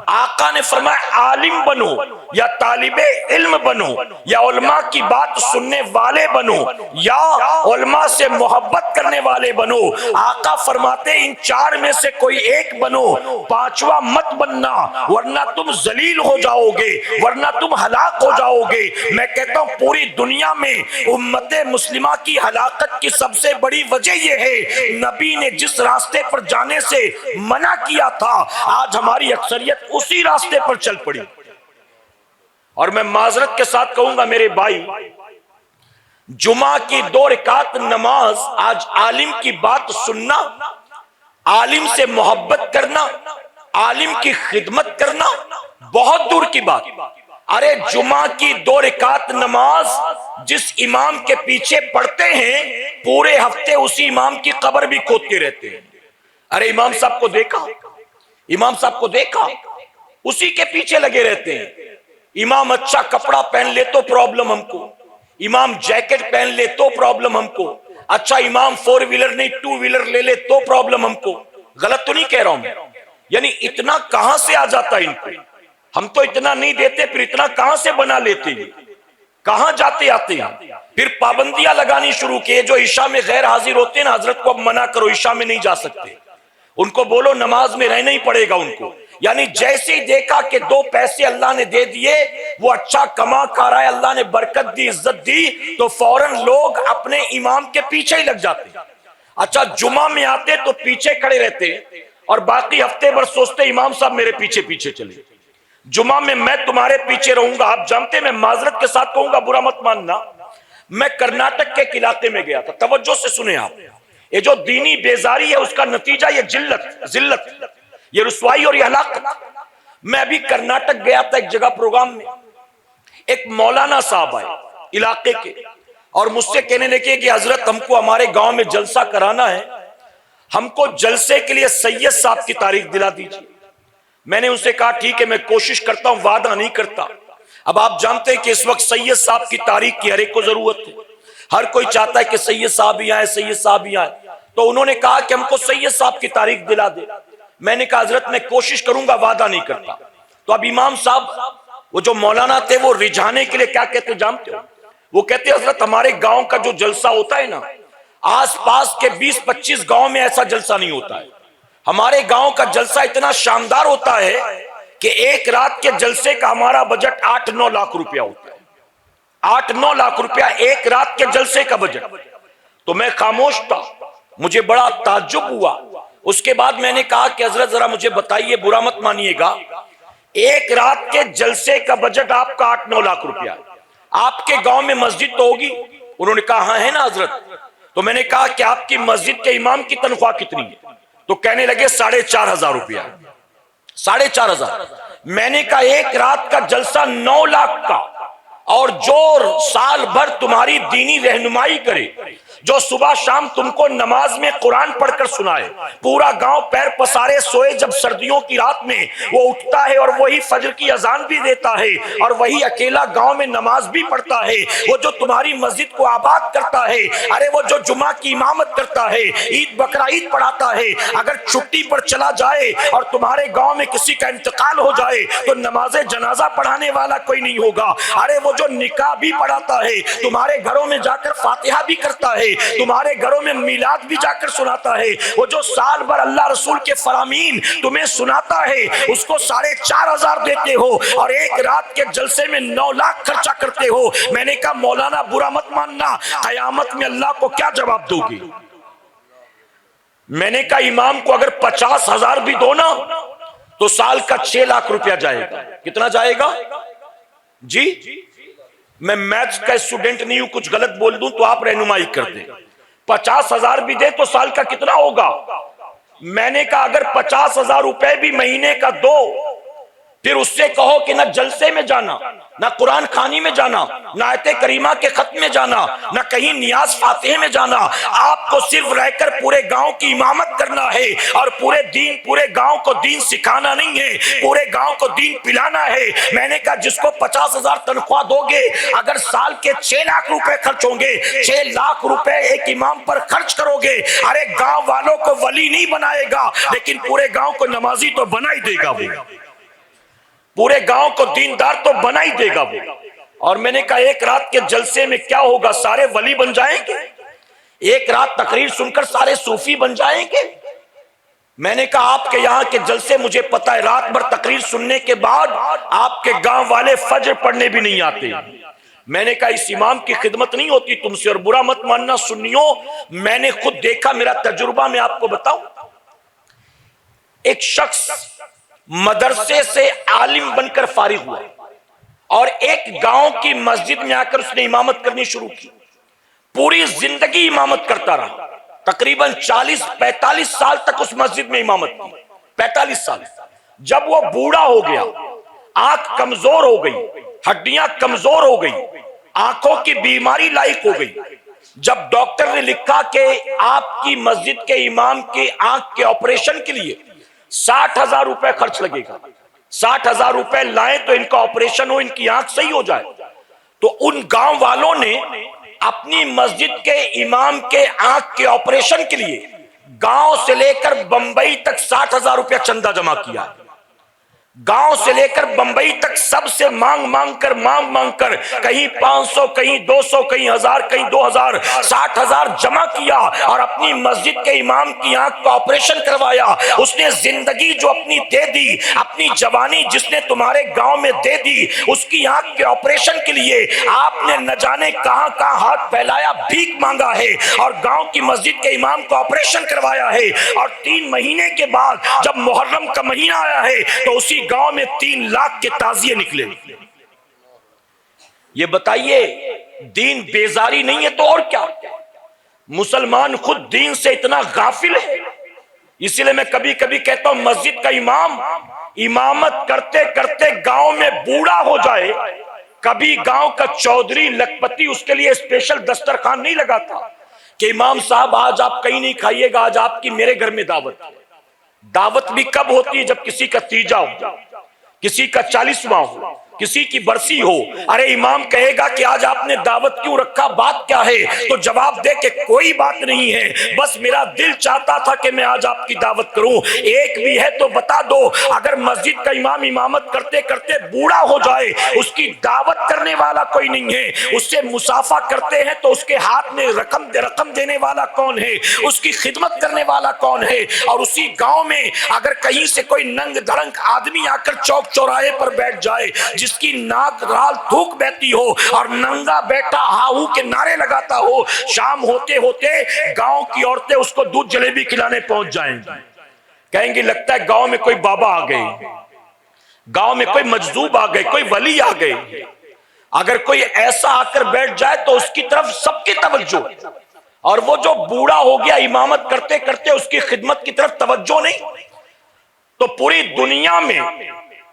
آقا نے فرمایا عالم بنو یا طالب علم بنو یا علماء کی بات سننے والے بنو یا علماء سے محبت کرنے والے بنو۔ آقا فرماتے ان 4 میں سے کوئی ایک بنو، 5واں مت بننا ورنہ تم ذلیل ہو جاؤ گے، ورنہ تم ہلاک ہو جاؤ گے۔ میں کہتا ہوں پوری دنیا میں امت مسلمہ کی ہلاکت کی سب سے بڑی وجہ یہ ہے، نبی نے جس راستے پر جانے سے منع کیا تھا آج ہماری اکثریت اسی راستے پر چل پڑی۔ اور میں معذرت کے ساتھ کہوں گا میرے بھائی، جمعہ کی 2 رکعت نماز آج عالم کی بات سننا، عالم سے محبت کرنا، عالم کی خدمت کرنا بہت دور کی بات۔ ارے جمعہ کی 2 رکعت نماز جس امام کے پیچھے پڑھتے ہیں پورے ہفتے اسی امام کی قبر بھی کھودتے رہتے ہیں۔ ارے امام صاحب کو دیکھا، امام صاحب کو دیکھا، اسی کے پیچھے لگے رہتے ہیں۔ امام اچھا کپڑا پہن لے تو پرابلم ہم کو، امام جیکٹ پہن لے تو پرابلم ہم کو، اچھا امام 4 ویلر نہیں 2 ویلر لے لے تو پرابلم ہم کو۔ غلط تو نہیں کہہ رہا ہوں میں؟ یعنی اتنا کہاں سے آ جاتا ہے ان کو؟ ہم تو اتنا نہیں دیتے، پھر اتنا کہاں سے بنا لیتے ہیں؟ کہاں جاتے آتے ہیں؟ پھر پابندیاں لگانی شروع کی، جو عشاء میں غیر حاضر ہوتے ہیں نا، حضرت کو اب منع کرو، عشاء میں نہیں جا سکتے، ان کو بولو نماز میں رہنا ہی پڑے گا ان کو۔ یعنی جیسے ہی دیکھا کہ 2 پیسے اللہ نے دے دیے، وہ اچھا کما کھا رہا ہے، اللہ نے برکت دی، عزت دی، تو فوراً لوگ اپنے امام کے پیچھے ہی لگ جاتے ہیں۔ اچھا جمعہ میں آتے تو پیچھے کھڑے رہتے اور باقی ہفتے بھر سوچتے امام صاحب میرے پیچھے پیچھے چلے، جمعہ میں تمہارے پیچھے رہوں گا۔ آپ جانتے میں معذرت کے ساتھ کہوں گا، برا مت ماننا، میں کرناٹک کے ایک علاقے میں گیا تھا، توجہ سے سنیں آپ، یہ جو دینی بیزاری ہے اس کا نتیجہ یہ ذلت، یہ رسوائی اور یہ ہلاکت۔ میں ابھی کرناٹک گیا تھا ایک جگہ پروگرام میں، ایک مولانا صاحب آئے علاقے کے اور مجھ سے کہنے لگے کہ حضرت ہم کو ہمارے گاؤں میں جلسہ کرانا ہے، ہم کو جلسے کے لیے سید صاحب کی تاریخ دلا دیجیے۔ میں نے ان سے کہا ٹھیک ہے میں کوشش کرتا ہوں، وعدہ نہیں کرتا۔ اب آپ جانتے ہیں کہ اس وقت سید صاحب کی تاریخ کی ہر ایک کو ضرورت ہے، ہر کوئی چاہتا ہے کہ سید صاحب ہی آئے، سید صاحب ہی آئے۔ تو انہوں نے کہا کہ ہم کو سید صاحب کی تاریخ دلا دے۔ میں نے کہا حضرت میں کوشش کروں گا، وعدہ نہیں کرتا۔ تو اب امام صاحب وہ جو مولانا تھے وہ رجھانے کے لیے کیا کہتے جانتے ہو؟ وہ کہتے حضرت ہمارے گاؤں کا جو جلسہ ہوتا ہے نا، آس پاس کے 20-25 گاؤں میں ایسا جلسہ نہیں ہوتا ہے۔ ہمارے گاؤں کا جلسہ اتنا شاندار ہوتا ہے کہ ایک رات کے جلسے کا ہمارا بجٹ 8-9 لاکھ روپیہ ہوتا ہے۔ 8-9 لاکھ روپیہ ایک رات کے جلسے کا بجٹ۔ تو میں خاموش تھا، مجھے بڑا تعجب ہوا۔ اس کے بعد میں نے کہا کہ حضرت ذرا مجھے بتائیے، برا مت مانیے گا، ایک رات کے جلسے کا بجٹ آپ کا 8-9 لاکھ روپیہ، آپ کے گاؤں میں مسجد تو ہوگی؟ انہوں نے کہا ہاں ہے نا حضرت۔ تو میں نے کہا کہ آپ کی مسجد کے امام کی تنخواہ کتنی ہے؟ تو کہنے لگے 4,500 روپیہ۔ 4,500۔ میں نے کہا ایک رات کا جلسہ 9 لاکھ کا، اور جو سال بھر تمہاری دینی رہنمائی کرے، جو صبح شام تم کو نماز میں قرآن پڑھ کر سنائے، پورا گاؤں پیر پسارے سوئے جب سردیوں کی رات میں وہ اٹھتا ہے اور وہی فجر کی اذان بھی دیتا ہے اور وہی اکیلا گاؤں میں نماز بھی پڑھتا ہے، وہ جو تمہاری مسجد کو آباد کرتا ہے، ارے وہ جو جمعہ کی امامت کرتا ہے، عید بقرہ عید پڑھاتا ہے، اگر چھٹی پر چلا جائے اور تمہارے گاؤں میں کسی کا انتقال ہو جائے تو نماز جنازہ پڑھانے والا کوئی نہیں ہوگا، ارے وہ جو نکاح بھی پڑھاتا ہے، تمہارے گھروں میں جا کر فاتحہ بھی کرتا ہے، تمہارے گھروں میں میلاد بھی جا کر سناتا ہے، وہ جو سال بھر اللہ رسول کے فرامین تمہیں سناتا ہے، اس کو 4,500 دیتے ہو اور ایک رات کے جلسے میں 9 لاکھ خرچہ کرتے ہو۔ میں نے کہا مولانا برا مت ماننا، قیامت میں اللہ کو کیا جواب دو گی؟ میں نے کہا امام کو اگر 50,000 بھی دو نا تو سال کا 6 لاکھ روپیہ جائے گا۔ کتنا جائے گا جی؟ میں میتھس کا اسٹوڈنٹ نہیں ہوں، کچھ غلط بول دوں تو آپ رہنمائی کر دیں۔ 50,000 بھی دے تو سال کا کتنا ہوگا؟ میں نے کہا اگر 50,000 روپے بھی مہینے کا دو، پھر اس سے کہو کہ نہ جلسے میں جانا، نہ قرآن خوانی میں جانا، نہ آیت کریمہ کے ختم میں جانا، نہ کہیں نیاز فاتحہ میں جانا، آپ کو صرف رہ کر پورے گاؤں کی امامت کرنا ہے اور پورے گاؤں کو دین سکھانا نہیں ہے، پورے گاؤں کو دین پلانا ہے۔ میں نے کہا جس کو 50,000 تنخواہ دو گے، اگر سال کے 6 لاکھ روپے خرچ ہوں گے، 6 لاکھ روپے ایک امام پر خرچ کرو گے، ارے گاؤں والوں کو ولی نہیں بنائے گا لیکن پورے گاؤں کو نمازی تو بنا ہی دے گا، وہ پورے گاؤں کو دیندار تو بنا ہی دے گا وہ۔ اور میں نے کہا ایک رات کے جلسے میں کیا ہوگا؟ سارے ولی بن جائیں گے؟ ایک رات تقریر سن کر سارے صوفی بن جائیں گے؟ میں نے کہا آپ کے یہاں کے جلسے مجھے پتا ہے، رات بھر تقریر سننے کے بعد آپ کے گاؤں والے فجر پڑھنے بھی نہیں آتے۔ میں نے کہا اس امام کی خدمت نہیں ہوتی تم سے، اور برا مت ماننا سنیوں، میں نے خود دیکھا، میرا تجربہ میں آپ کو بتاؤں۔ ایک شخص مدرسے سے عالم بن کر فارغ ہوا اور ایک گاؤں کی مسجد میں آ کر اس نے امامت کرنی شروع کی، پوری زندگی امامت کرتا رہا، تقریباً 40-45 سال تک اس مسجد میں امامت کی، 45 سال۔ جب وہ بوڑھا ہو گیا، آنکھ کمزور ہو گئی، ہڈیاں کمزور ہو گئی، آنکھوں کی بیماری لاحق ہو گئی، جب ڈاکٹر نے لکھا کہ آپ کی مسجد کے امام کی آنکھ کے آپریشن کے لیے 60,000 روپے خرچ لگے گا، 60,000 روپے لائیں تو ان کا آپریشن ہو، ان کی آنکھ صحیح ہو جائے، تو ان گاؤں والوں نے اپنی مسجد کے امام کے آنکھ کے آپریشن کے لیے گاؤں سے لے کر بمبئی تک 60,000 روپے چندہ جمع کیا۔ گاؤں سے لے کر بمبئی تک سب سے مانگ کر کہیں 500 کہیں 200 کہیں 1000 کہیں 2000 60,000 جمع کیا اور اپنی مسجد کے امام کی آنکھ کا آپریشن کروایا۔ اس نے زندگی جو اپنی دے دی، اپنی جوانی جس نے تمہارے گاؤں میں دے دی، اس کی آنکھ کے آپریشن کے لیے آپ نے نہ جانے کہاں ہاتھ پھیلایا، بھیک مانگا ہے اور گاؤں کی مسجد کے امام کو آپریشن کروایا ہے۔ اور 3 مہینے کے بعد جب محرم کا مہینہ آیا ہے تو اسی گاؤں میں 3 لاکھ کے تعزیے نکلے۔ یہ بتائیے دین بیزاری نہیں ہے تو اور کیا؟ مسلمان خود دین سے اتنا غافل ہے۔ اسی لیے میں کبھی کبھی کہتا ہوں مسجد کا امام امامت کرتے کرتے گاؤں میں بوڑھا ہو جائے، کبھی گاؤں کا چودھری لکھپتی اس کے لیے اسپیشل دسترخوان نہیں لگاتا، کہ امام صاحب آج آپ کہیں نہیں کھائیے گا، آج آپ کی میرے گھر میں دعوت ہے۔ دعوت بھی کب ہوتی ہے؟ جب کسی کا تیجا ہو، کسی کا 40واں ہو، کسی کی برسی ہو۔ ارے امام کہے گا کہ آج آپ نے دعوت کیوں رکھا، بات کیا ہے؟ تو جواب دے کہ کوئی بات نہیں ہے، بس میرا دل چاہتا تھا کہ میں آج آپ کی دعوت کروں۔ ایک بھی ہے تو بتا دو، اگر مسجد کا امام امامت کرتے کرتے بوڑھا ہو جائے، اس کی دعوت کرنے والا کوئی نہیں ہے، اس سے مسافہ کرتے ہیں تو اس کے ہاتھ میں رقم دینے والا کون ہے، اس کی خدمت کرنے والا کون ہے؟ اور اسی گاؤں میں اگر کہیں سے کوئی ننگ دھڑنگ آدمی آ کر چوک چوراہے پر بیٹھ جائے، جس کی ناک رال تھوک بہتی ہو اور ننگا بیٹا ہاہو کے نعرے لگاتا ہو، شام ہوتے ہوتے گاؤں کی عورتیں اس کو دودھ جلیبی کھلانے پہنچ جائیں گی، کہیں گی لگتا ہے گاؤں میں کوئی بابا آ گئے، گاؤں میں کوئی مجذوب آ گئے، کوئی ولی آ گئے۔ اگر کوئی ایسا آ کر بیٹھ جائے تو اس کی طرف سب کی توجہ، اور وہ جو بوڑھا ہو گیا امامت کرتے کرتے اس کی خدمت کی طرف توجہ نہیں، تو پوری دنیا میں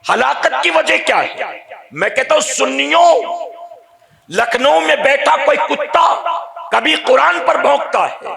ہلاکت کی وجہ کیا ہے؟ میں کہتا ہوں سنیوں، لکھنؤ میں بیٹھا کوئی کتا کبھی قرآن پر بھونکتا ہے،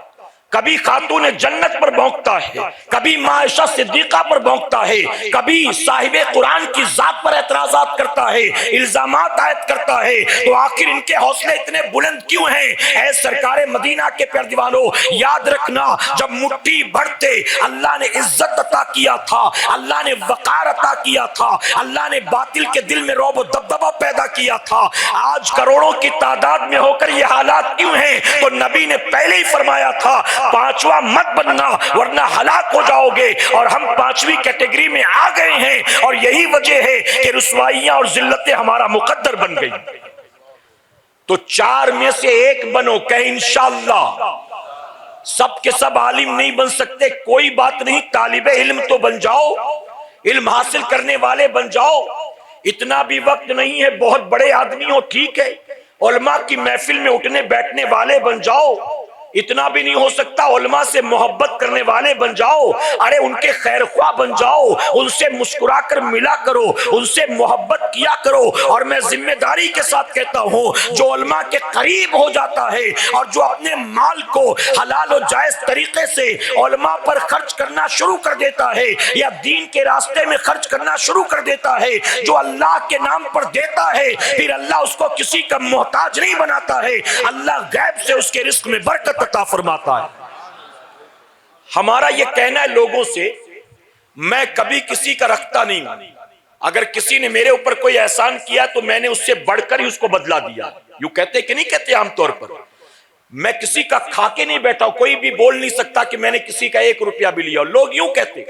کبھی خاتون جنت پر بھونکتا ہے، کبھی عائشہ صدیقہ پر بھونکتا ہے، کبھی صاحب قرآن کی ذات پر اعتراضات کرتا ہے، الزامات عائد کرتا ہے، تو آخر ان کے حوصلے اتنے بلند کیوں ہیں؟ اے سرکار مدینہ کے پیاردیوانوں، یاد رکھنا جب مٹھی بھرتے اللہ نے عزت عطا کیا تھا، اللہ نے وقار عطا کیا تھا، اللہ نے باطل کے دل میں رعب و دبدبہ پیدا کیا تھا، آج کروڑوں کی تعداد میں ہو کر یہ حالات کیوں ہیں؟ تو نبی نے پہلے ہی فرمایا تھا پانچواں مت بننا ورنہ ہلاک ہو جاؤ گے، اور ہم پانچویں کیٹیگری میں آ گئے ہیں، اور یہی وجہ ہے کہ رسوائیاں اور ذلتیں ہمارا مقدر بن گئی۔ تو چار میں سے ایک بنو، کہ انشاءاللہ سب کے سب عالم نہیں بن سکتے، کوئی بات نہیں، طالب علم تو بن جاؤ، علم حاصل کرنے والے بن جاؤ، اتنا بھی وقت نہیں ہے بہت بڑے آدمی ہو، ٹھیک ہے، علماء کی محفل میں اٹھنے بیٹھنے والے بن جاؤ، اتنا بھی نہیں ہو سکتا علماء سے محبت کرنے والے بن جاؤ، ارے ان کے خیر خواہ بن جاؤ، ان سے مسکرا کر ملا کرو، ان سے محبت کیا کرو۔ اور میں ذمہ داری کے ساتھ کہتا ہوں جو علماء کے قریب ہو جاتا ہے اور جو اپنے مال کو حلال و جائز طریقے سے علماء پر خرچ کرنا شروع کر دیتا ہے یا دین کے راستے میں خرچ کرنا شروع کر دیتا ہے، جو اللہ کے نام پر دیتا ہے، پھر اللہ اس کو کسی کا محتاج نہیں بناتا ہے، اللہ غیب سے اس کے رزق میں برکت عطا فرماتا ہے۔ ہمارا یہ کہنا ہے لوگوں سے، میں کبھی کسی کا رکھتا نہیں ہوں، اگر کسی نے میرے اوپر کوئی احسان کیا تو میں نے اس سے بڑھ کر ہی اس کو بدلہ دیا۔ یوں کہتے کہ نہیں کہتے عام طور پر، میں کسی کا کھا کے نہیں بیٹھا ہوں، کوئی بھی بول نہیں سکتا کہ میں نے کسی کا 1 روپیہ بھی لیا، لوگ یوں کہتے۔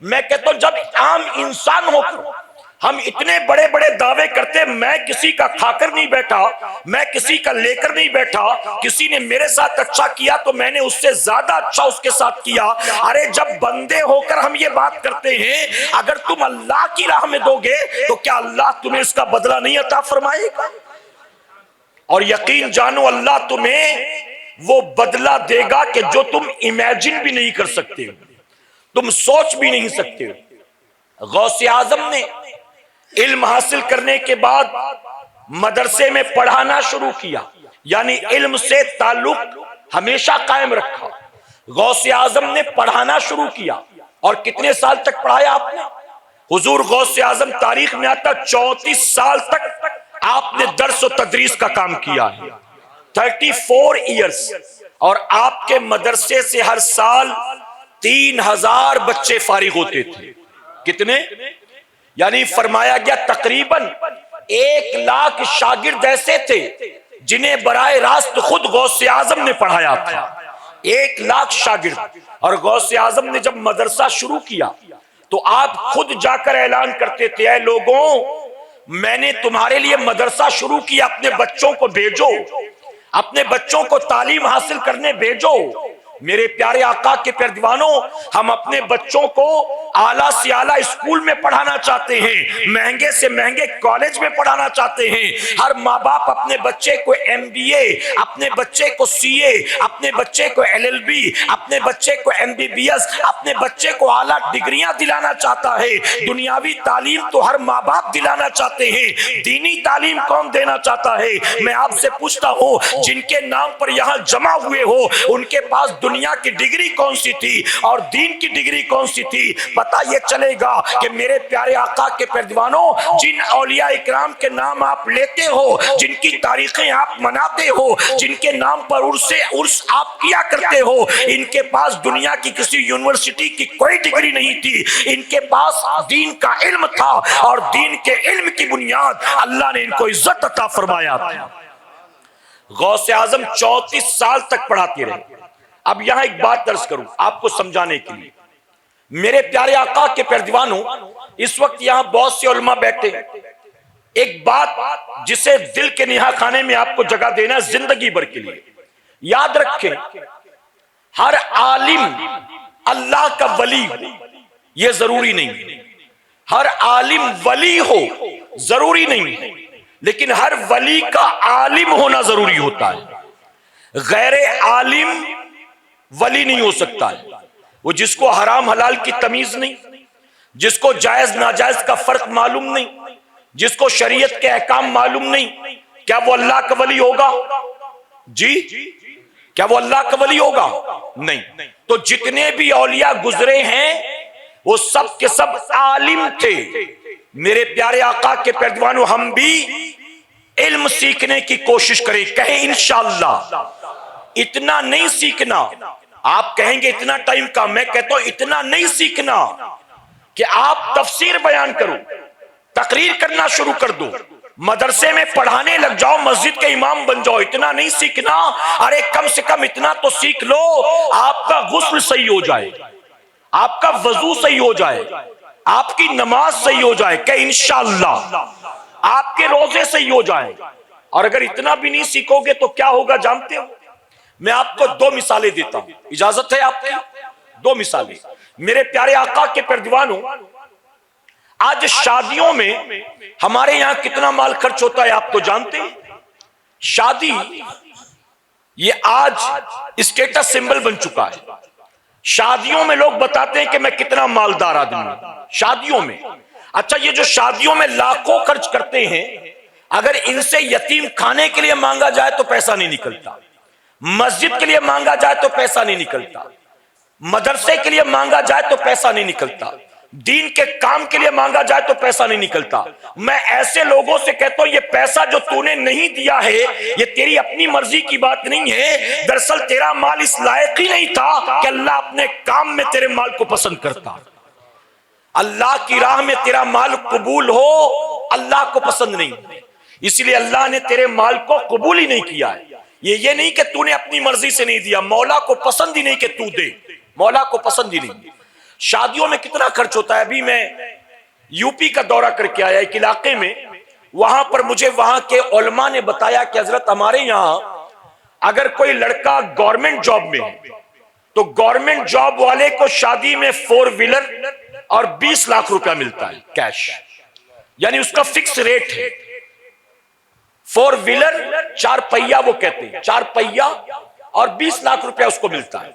میں کہتا ہوں جب عام انسان ہو کر ہم اتنے بڑے بڑے دعوے کرتے، میں کسی کا کھا کر نہیں بیٹھا، میں کسی کا لے کر نہیں بیٹھا، کسی نے میرے ساتھ اچھا کیا تو میں نے اس سے زیادہ اچھا اس کے ساتھ کیا۔ ارے جب بندے ہو کر ہم یہ بات کرتے ہیں، اگر تم اللہ کی راہ میں دو گے تو کیا اللہ تمہیں اس کا بدلہ نہیں عطا فرمائے گا؟ اور یقین جانو اللہ تمہیں وہ بدلہ دے گا کہ جو تم امیجن بھی نہیں کر سکتے، تم سوچ بھی نہیں سکتے۔ غوث اعظم نے علم حاصل کرنے کے بعد مدرسے میں پڑھانا شروع کیا، یعنی علم سے تعلق ہمیشہ قائم رکھا۔ غوث اعظم نے پڑھانا شروع کیا، اور کتنے سال تک پڑھایا آپ نے؟ حضور غوث اعظم تاریخ میں آتا 34 سال تک آپ نے درس و تدریس کا کام کیا ہے، 34 ایئرز، اور آپ کے مدرسے سے ہر سال 3000 بچے فارغ ہوتے تھے۔ کتنے؟ یعنی فرمایا گیا تقریباً 1,00,000 شاگرد ایسے تھے جنہیں براہ راست خود غوث اعظم نے پڑھایا تھا، 1,00,000 شاگرد۔ اور غوث اعظم نے جب مدرسہ شروع کیا تو آپ خود جا کر اعلان کرتے تھے، اے لوگوں میں نے تمہارے لیے مدرسہ شروع کیا، اپنے بچوں کو بھیجو، اپنے بچوں کو تعلیم حاصل کرنے بھیجو۔ میرے پیارے آقا کے پیارے دیوانوں، ہم اپنے بچوں کو اعلیٰ سے اعلیٰ اسکول میں پڑھانا چاہتے ہیں، مہنگے سے مہنگے کالج میں پڑھانا چاہتے ہیں۔ ہر ماں باپ اپنے بچے کو MBA، اپنے بچے کو CA، اپنے بچے کو LLB، اپنے بچے کو MBBS، اپنے بچے کو اعلیٰ ڈگریاں دلانا چاہتا ہے۔ دنیاوی تعلیم تو ہر ماں باپ دلانا چاہتے ہیں، دینی تعلیم کون دینا چاہتا ہے؟ میں آپ سے پوچھتا ہوں، جن کے نام پر یہاں جمع ہوئے ہو ان کے پاس دنیا کی ڈگری کون سی تھی اور دین کی ڈگری کون سی تھی؟ پتہ یہ چلے گا کہ میرے پیارے آقا کے پیارے دیوانوں، جن اولیاء اکرام کے نام آپ لیتے ہو، جن کی تاریخیں آپ مناتے ہو، جن کے نام پر عرس آپ کیا کرتے ہو، ان کے پاس دنیا کی کسی یونیورسٹی کی کوئی ڈگری نہیں تھی، ان کے پاس دین کا علم تھا، اور دین کے علم کی بنیاد اللہ نے ان کو عزت عطا فرمایا تھا۔ غوث اعظم 34 سال تک پڑھاتے رہے۔ اب یہاں ایک بات درس کروں آپ کو سمجھانے کے لیے، میرے پیارے آقا کے پیارے دیوانوں، اس وقت یہاں بہت سے علماء بیٹھے ہیں۔ ایک بات جسے دل کے نہا خانے میں آپ کو جگہ دینا ہے زندگی بھر کے لیے، یاد رکھیں، ہر عالم اللہ کا ولی یہ ضروری نہیں، ہر عالم ولی ہو ضروری نہیں، لیکن ہر ولی کا عالم ہونا ضروری ہوتا ہے۔ غیر عالم ولی نہیں ہو سکتا ہے، وہ جس کو حرام حلال کی تمیز نہیں، جس کو جائز ناجائز کا فرق معلوم نہیں، جس کو شریعت کے احکام معلوم نہیں، کیا وہ اللہ کا ولی ہوگا؟ جی کیا وہ اللہ کا ولی ہوگا؟ نہیں۔ تو جتنے بھی اولیاء گزرے ہیں وہ سب کے سب عالم تھے۔ میرے پیارے آقا کے پیارے دیوانوں، ہم بھی علم سیکھنے کی کوشش کریں، کہیں انشاءاللہ۔ اتنا نہیں سیکھنا، آپ کہیں گے اتنا ٹائم کا، میں کہتا ہوں اتنا نہیں سیکھنا کہ آپ تفسیر بیان کرو، تقریر کرنا شروع کر دو، مدرسے میں پڑھانے لگ جاؤ، مسجد کے امام بن جاؤ، اتنا نہیں سیکھنا۔ ارے کم سے کم اتنا تو سیکھ لو، آپ کا غسل صحیح ہو جائے، آپ کا وضو صحیح ہو جائے، آپ کی نماز صحیح ہو جائے، کہ انشاءاللہ آپ کے روزے صحیح ہو جائیں۔ اور اگر اتنا بھی نہیں سیکھو گے تو کیا ہوگا جانتے ہو؟ میں آپ کو 2 مثالیں دیتا ہوں، اجازت ہے آپ کی؟ 2 مثالیں۔ میرے پیارے آقا کے پیارے دیوانوں، آج شادیوں میں ہمارے یہاں کتنا مال خرچ ہوتا ہے آپ تو جانتے ہیں۔ شادی یہ آج اسٹیٹس سمبل بن چکا ہے۔ شادیوں میں لوگ بتاتے ہیں کہ میں کتنا مالدار آدمی ہوں شادیوں میں۔ اچھا، یہ جو شادیوں میں لاکھوں خرچ کرتے ہیں، اگر ان سے یتیم کھانے کے لیے مانگا جائے تو پیسہ نہیں نکلتا، مسجد کے لیے مانگا جائے تو پیسہ نہیں نکلتا، مدرسے کے لیے مانگا جائے تو پیسہ نہیں نکلتا، دین کے کام کے لیے مانگا جائے تو پیسہ نہیں نکلتا۔ میں ایسے لوگوں سے کہتا ہوں یہ پیسہ جو تو نے نہیں دیا ہے یہ تیری اپنی مرضی کی بات نہیں ہے، دراصل تیرا مال اس لائق ہی نہیں تھا کہ اللہ اپنے کام میں تیرے مال کو پسند کرتا۔ اللہ کی راہ میں تیرا مال قبول ہو اللہ کو پسند نہیں، اس لیے اللہ نے تیرے مال کو قبول ہی نہیں کیا ہے۔ یہ نہیں کہ تو نے اپنی مرضی سے نہیں دیا، مولا کو پسند ہی نہیں کہ تو دے، مولا کو پسند ہی نہیں۔ شادیوں میں کتنا خرچ ہوتا ہے۔ ابھی میں UP کا دورہ کر کے آیا ایک علاقے میں، وہاں پر مجھے وہاں کے علماء نے بتایا کہ حضرت ہمارے یہاں اگر کوئی لڑکا گورنمنٹ جاب میں ہے تو گورنمنٹ جاب والے کو شادی میں 4 ویلر اور 20 لاکھ روپیہ ملتا ہے کیش، یعنی اس کا فکس ریٹ ہے۔ 4 ویلر 4 پہیا وہ کہتے ہیں، 4 پہیا اور 20 لاکھ روپیہ اس کو ملتا ہے۔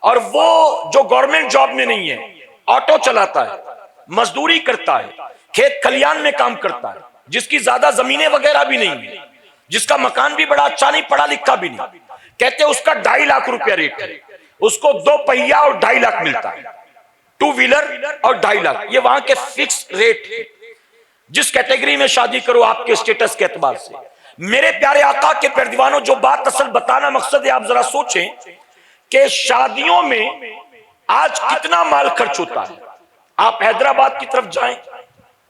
اور وہ جو گورنمنٹ جاب میں نہیں ہے، آٹو چلاتا ہے، مزدوری کرتا ہے، کھیت کھلیان میں کام کرتا ہے، جس کی زیادہ زمینیں وغیرہ بھی نہیں ہے، جس کا مکان بھی بڑا اچھا نہیں، پڑھا لکھا بھی نہیں، کہتے ہیں اس کا 2.5 لاکھ روپیہ ریٹ ہے، اس کو 2 پہیا اور 2.5 لاکھ ملتا ہے، 2 ویلر اور 2.5 لاکھ، یہ وہاں کے فکس ریٹ ہے۔ جس کیٹیگری میں شادی کرو آپ کے اسٹیٹس کے اعتبار سے۔ میرے پیارے آقا کے پیارے دیوانوں، جو بات اصل بتانا مقصد ہے، آپ ذرا سوچیں کہ شادیوں میں آج کتنا مال خرچ ہوتا ہے۔ آپ حیدرآباد کی طرف جائیں،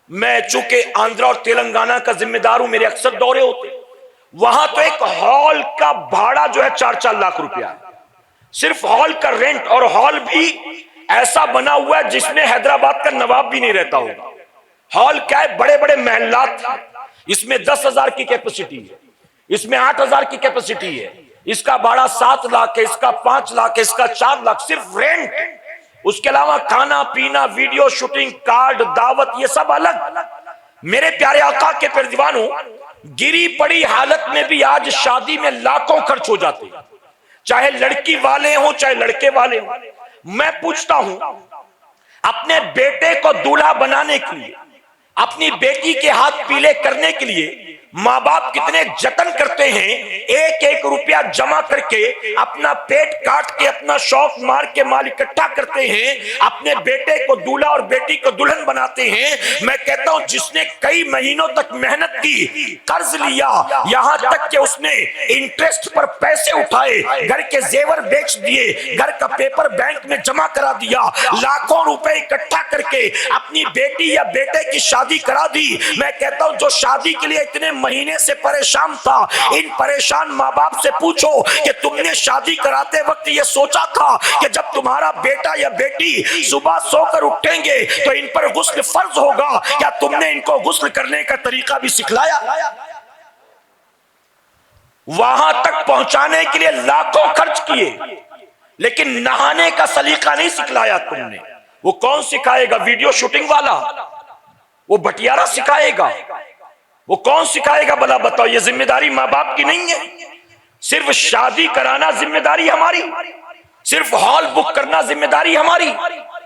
میں چونکہ آندھرا اور تلنگانہ کا ذمہ دار ہوں، میرے اکثر دورے ہوتے، وہاں تو ایک ہال کا بھاڑا جو ہے 4-4 لاکھ روپیہ ہے، صرف ہال کا رینٹ، اور ہال بھی ایسا بنا ہوا ہے جس میں حیدرآباد کا نواب بھی نہیں رہتا ہوگا۔ ہال کیا ہے؟ بڑے بڑے محلات، اس میں 10,000 کی کیپیسٹی ہے، اس میں 8,000 کی کیپیسٹی ہے، اس کا بھاڑا 7 لاکھ ہے، اس کا 5 لاکھ ہے، اس کا 4 لاکھ، صرف رینٹ۔ اس کے علاوہ کھانا پینا، ویڈیو شوٹنگ، کارڈ، دعوت، یہ سب الگ۔ میرے پیارے آقا کے پردیوانوں، گری پڑی حالت میں بھی آج شادی میں لاکھوں خرچ ہو جاتے ہیں، چاہے لڑکی والے ہوں چاہے لڑکے والے ہوں۔ میں پوچھتا ہوں، اپنے بیٹے کو دولہا بنانے کے لیے، اپنی بیٹی کے ہاتھ پیلے کرنے کے لیے ماں باپ کتنے جتن کرتے ہیں، ایک ایک روپیہ جمع کر کے، اپنا پیٹ کاٹ کے، اپنا شوق مار کے مال اکٹھا کرتے ہیں، اپنے بیٹے کو دولہا اور بیٹی کو دلہن بناتے ہیں۔ میں کہتا ہوں جس نے کئی مہینوں تک محنت کی، قرض لیا، یہاں تک کہ اس نے انٹرسٹ پر پیسے اٹھائے، گھر کے زیور بیچ دیے، گھر کا پیپر بینک میں جمع کرا دیا، لاکھوں روپے اکٹھا کر کے اپنی بیٹی یا بیٹے کی شادی کرا دی۔ میں کہتا ہوں جو شادی کے لیے اتنے مہینے سے پریشان تھا، ان پریشان ماں باپ سے پوچھو کہ تم نے شادی کراتے وقت یہ سوچا تھا کہ جب تمہارا بیٹا یا بیٹی صبح سو کر اٹھیں گے تو ان پر غسل فرض ہوگا، کیا تم نے ان کو غسل کرنے کا طریقہ بھی سکھلایا؟ وہاں تک پہنچانے کے لیے لاکھوں خرچ کیے، لیکن نہانے کا سلیقہ نہیں سکھلایا تم نے۔ وہ کون سکھائے گا؟ ویڈیو شوٹنگ والا، وہ بٹیارہ سکھائے گا، وہ کون سکھائے گا؟ بلا بتاؤ، یہ ذمہ داری ماں باپ کی نہیں ہے؟ صرف شادی کرانا ذمہ داری ہماری، صرف ہال بک کرنا ذمہ داری ہماری،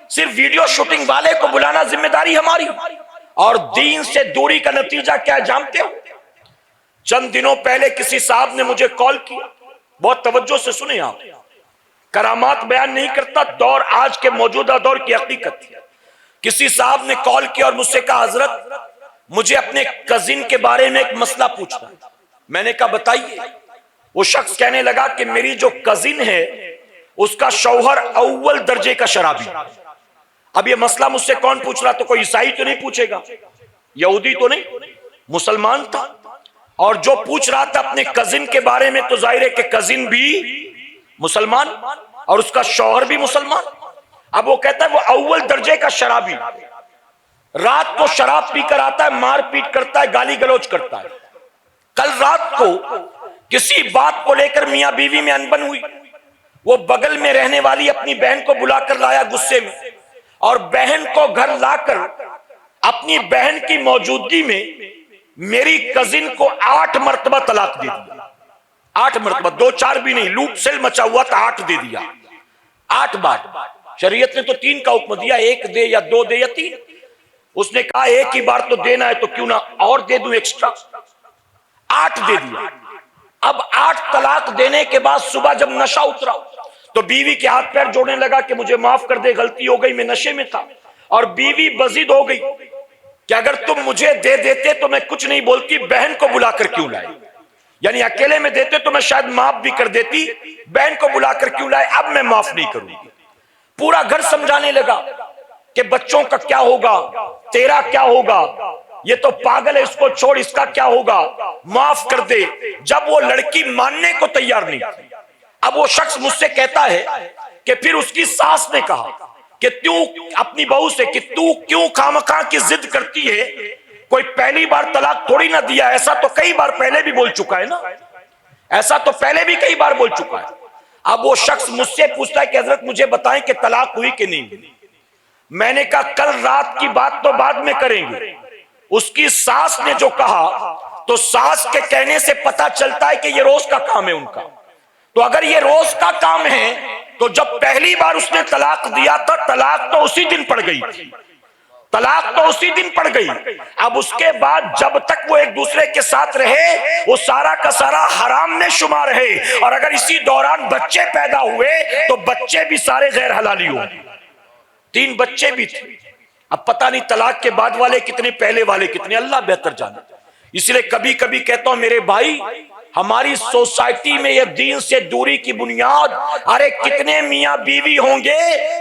صرف ویڈیو شوٹنگ والے کو بلانا ذمہ داری ہماری؟ اور دین سے دوری کا نتیجہ کیا جانتے ہو؟ چند دنوں پہلے کسی صاحب نے مجھے کال کیا، بہت توجہ سے سنیں آپ، کرامات بیان نہیں کرتا، دور آج کے موجودہ دور کی حقیقت ہے۔ کسی صاحب نے کال کیا اور مجھ سے کہا حضرت مجھے اپنے کزن کے بارے میں ایک مسئلہ پوچھنا ہے۔ میں نے کہا بتائیے۔ وہ شخص کہنے لگا کہ میری جو کزن ہے اس کا شوہر اول درجے کا شرابی۔ اب یہ مسئلہ مجھ سے کون پوچھ رہا؟ تو کوئی عیسائی تو نہیں پوچھے گا، یہودی تو نہیں، مسلمان تھا، اور جو پوچھ رہا تھا اپنے کزن کے بارے میں تو ظاہر ہے کہ کزن بھی مسلمان اور اس کا شوہر بھی مسلمان۔ اب وہ کہتا ہے وہ اول درجے کا شرابی، رات کو شراب پی کر آتا ہے، مار پیٹ کرتا ہے، گالی گلوچ کرتا ہے۔ کل رات کو کسی بات کو لے کر میاں بیوی میں انبن ہوئی، وہ بغل میں رہنے والی اپنی بہن کو بلا کر لایا غصے میں، اور بہن کو گھر لا کر اپنی بہن کی موجودگی میں میری کزن کو 8 مرتبہ طلاق دے دیا۔ 8 مرتبہ، 2 4 بھی نہیں، لوٹ سیل مچا ہوا تھا، 8 دے دیا، 8 بار۔ شریعت نے تو 3 کا حکم دیا، 1 دے یا 2 دے یا 3۔ اس نے کہا ایک ہی بار تو دینا ہے تو کیوں نہ اور دے دوں ایکسٹرا، 8 دے دیا۔ اب 8 طلاق دینے کے بعد صبح جب نشہ اترا تو بیوی کے ہاتھ پیر جوڑنے لگا کہ مجھے معاف کر دے، غلطی ہو گئی، میں نشے میں تھا۔ اور بیوی بضد ہو گئی کہ اگر تم مجھے دے دیتے تو میں کچھ نہیں بولتی، بہن کو بلا کر کیوں لائے؟ یعنی اکیلے میں دیتے تو میں شاید معاف بھی کر دیتی، بہن کو بلا کر کیوں لائے؟ اب میں معاف نہیں کروں گی۔ پورا گھر سمجھانے لگا کہ بچوں کا کیا ہوگا، تیرا کیا ہوگا، یہ تو پاگل ہے، اس کو چھوڑ، اس کا کیا ہوگا، معاف کر دے۔ جب وہ لڑکی ماننے کو تیار نہیں تھی، اب وہ شخص مجھ سے کہتا ہے کہ پھر اس کی ساس نے کہا کہ تو اپنی بہو سے کہ تو کیوں خامخواہ کی ضد کرتی ہے، کوئی پہلی بار طلاق تھوڑی نہ دیا، ایسا تو کئی بار پہلے بھی بول چکا ہے نا، ایسا تو پہلے بھی کئی بار بول چکا ہے۔ اب وہ شخص مجھ سے پوچھتا ہے کہ حضرت مجھے بتائیں کہ طلاق ہوئی کہ نہیں؟ میں نے کہا کل رات کی بات تو بعد میں کریں گے، اس کی ساس نے جو کہا تو ساس کے کہنے سے پتا چلتا ہے کہ یہ روز کا کام ہے ان کا۔ تو اگر یہ روز کا کام ہے تو جب پہلی بار اس نے طلاق دیا تھا، طلاق تو اسی دن پڑ گئی تھی، طلاق تو اسی دن پڑ گئی۔ اب اس کے بعد جب تک وہ ایک دوسرے کے ساتھ رہے وہ سارا کا سارا حرام میں شمار ہے، اور اگر اسی دوران بچے پیدا ہوئے تو بچے بھی سارے غیر حلالی ہوں۔ 3 بچے بھی تھے۔ اب پتہ نہیں طلاق کے بعد والے کتنے، پہلے والے کتنے، اللہ بہتر جانے۔ اس لیے کبھی کبھی کہتا ہوں میرے بھائی، ہماری سوسائٹی میں یہ دین سے دوری کی بنیاد، ارے کتنے میاں بیوی ہوں گے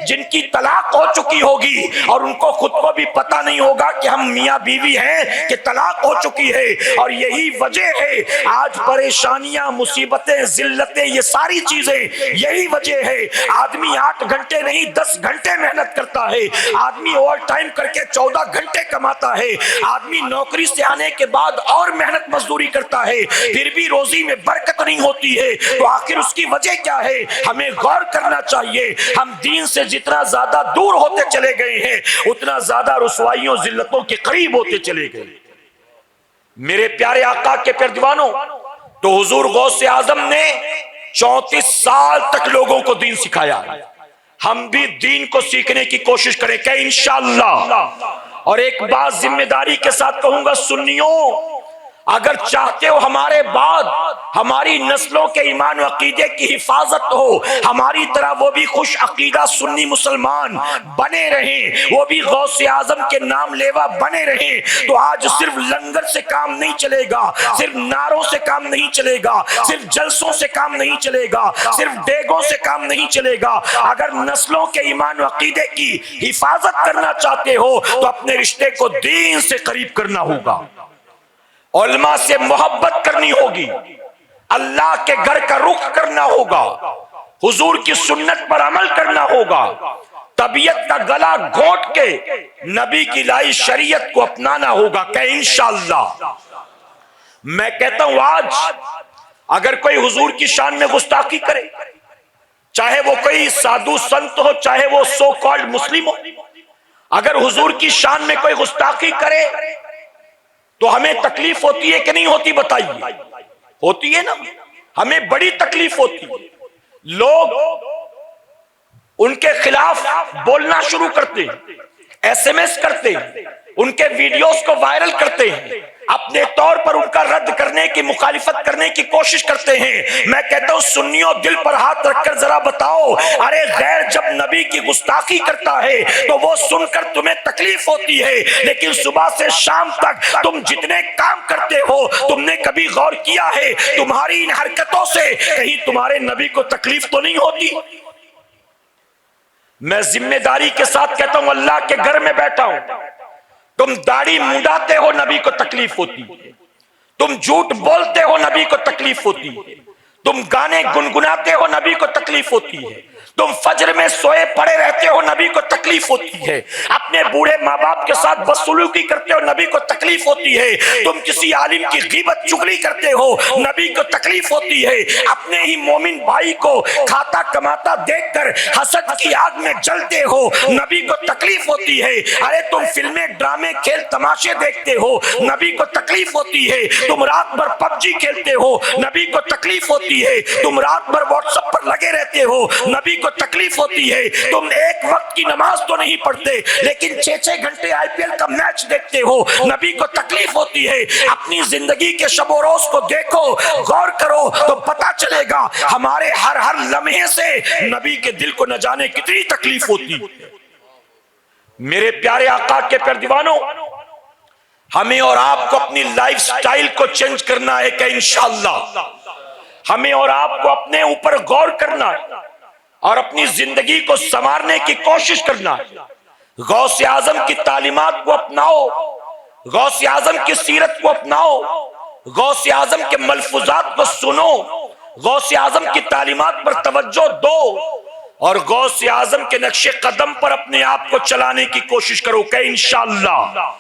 جن کی طلاق ہو چکی ہوگی اور ان کو خود کو بھی پتہ نہیں ہوگا کہ ہم میاں بیوی ہیں کہ طلاق ہو چکی ہے۔ اور یہی وجہ ہے آج پریشانیاں، مصیبتیں، ذلتیں، یہ ساری چیزیں یہی وجہ ہے۔ آدمی 8 گھنٹے نہیں 10 گھنٹے محنت کرتا ہے، آدمی اوور ٹائم کر کے 14 گھنٹے کماتا ہے، آدمی نوکری سے آنے کے بعد اور محنت مزدوری کرتا ہے، پھر بھی روز روزی میں برکت نہیں ہوتی ہے تو آخر اس کی وجہ کیا ہے؟ ہمیں غور کرنا چاہیے۔ ہم دین سے جتنا زیادہ دور ہوتے چلے گئے ہیں اتنا زیادہ رسوائیوں ذلتوں کے قریب ہوتے چلے گئے۔ میرے پیارے آقا کے پیارے دیوانوں، تو حضور غوث اعظم نے 34 سال تک لوگوں کو دین سکھایا۔ ہم بھی دین کو سیکھنے کی کوشش کریں کہ انشاءاللہ۔ اور ایک بات ذمہ داری کے ساتھ کہوں گا، سنیوں، اگر چاہتے ہو ہمارے بعد ہماری نسلوں کے ایمان و عقیدے کی حفاظت ہو، ہماری طرح وہ بھی خوش عقیدہ سنی مسلمان بنے رہیں، وہ بھی غوث اعظم کے نام لیوا بنے رہیں، تو آج صرف لنگر سے کام نہیں چلے گا، صرف نعروں سے کام نہیں چلے گا، صرف جلسوں سے کام نہیں چلے گا، صرف دیگوں سے کام نہیں چلے گا۔ اگر نسلوں کے ایمان و عقیدے کی حفاظت کرنا چاہتے ہو تو اپنے رشتے کو دین سے قریب کرنا ہوگا، علماء سے محبت کرنی ہوگی، اللہ کے گھر کا رخ کرنا ہوگا، حضور کی سنت پر عمل کرنا ہوگا، طبیعت کا گلا گھونٹ کے نبی کی لائی شریعت کو اپنانا ہوگا کہ انشاءاللہ۔ میں کہتا ہوں آج اگر کوئی حضور کی شان میں گستاخی کرے، چاہے وہ کوئی سادھو سنت ہو، چاہے وہ سو کالڈ مسلم ہو، اگر حضور کی شان میں کوئی گستاخی کرے تو ہمیں تکلیف ہوتی ہے کہ نہیں ہوتی؟ بتائیے، ہوتی ہے نا؟ ہمیں بڑی تکلیف ہوتی ہے۔ لوگ ان کے خلاف بولنا شروع کرتے ہیں، ایس ایم ایس کرتے ہیں، ان کے ویڈیوز کو وائرل کرتے ہیں، اپنے طور پر ان کا رد کرنے کی، مخالفت کرنے کی کوشش کرتے ہیں۔ میں کہتا ہوں سنیوں، دل پر ہاتھ رکھ کر ذرا بتاؤ، ارے غیر جب نبی کی گستاخی کرتا ہے تو وہ سن کر تمہیں تکلیف ہوتی ہے، لیکن صبح سے شام تک تم جتنے کام کرتے ہو، تم نے کبھی غور کیا ہے تمہاری ان حرکتوں سے کہیں تمہارے نبی کو تکلیف تو نہیں ہوتی؟ میں ذمہ داری کے ساتھ کہتا ہوں، اللہ کے گھر میں بیٹھا ہوں، تم داڑھی منڈاتے ہو نبی کو تکلیف ہوتی ہے، تم جھوٹ بولتے ہو نبی کو تکلیف ہوتی ہے، تم گانے گنگناتے ہو نبی کو تکلیف ہوتی ہے، تم فجر میں سوئے پڑے رہتے ہو نبی کو تکلیف ہوتی ہے، اپنے بوڑھے ماں باپ کے ساتھ بدسلوکی کرتے ہو نبی کو تکلیف ہوتی ہے، تم کسی عالم کی غیبت چغلی کرتے ہو نبی کو تکلیف ہوتی ہے، اپنے ہی مومن بھائی کو کھاتا کماتا دیکھ کر حسد کی آگ میں جلتے ہو نبی کو تکلیف ہوتی ہے، ارے تم فلمیں ڈرامے کھیل تماشے دیکھتے ہو نبی کو تکلیف ہوتی ہے، تم رات بھر پب جی کھیلتے ہو نبی کو تکلیف ہوتی ہے، تم رات بھر واٹس ایپ پر لگے رہتے ہو نبی کو تکلیف ہوتی ہے، تم ایک وقت کی نماز تو نہیں پڑھتے لیکن 6 گھنٹے آئی پی ایل کا میچ دیکھتے ہو نبی کو تکلیف ہوتی ہے۔ اپنی زندگی کے شب و روز کو دیکھو، غور کرو تو پتا چلے گا ہمارے ہر لمحے سے نبی کے دل کو نہ جانے کتنی تکلیف ہوتی۔ میرے پیارے آقا کے پیارے دیوانوں، ہمیں اور آپ کو اپنی لائف سٹائل کو چینج کرنا ہے کہ انشاءاللہ ہمیں اور آپ کو اپنے اوپر غور کرنا ہے اور اپنی زندگی کو سنوارنے کی کوشش کرنا ہے۔ غوث اعظم کی تعلیمات کو اپناؤ، غوث اعظم کی سیرت کو اپناؤ، غوث اعظم کے ملفوظات کو سنو، غوث اعظم کی تعلیمات پر توجہ دو اور غوث اعظم کے نقش قدم پر اپنے آپ کو چلانے کی کوشش کرو کہ انشاءاللہ۔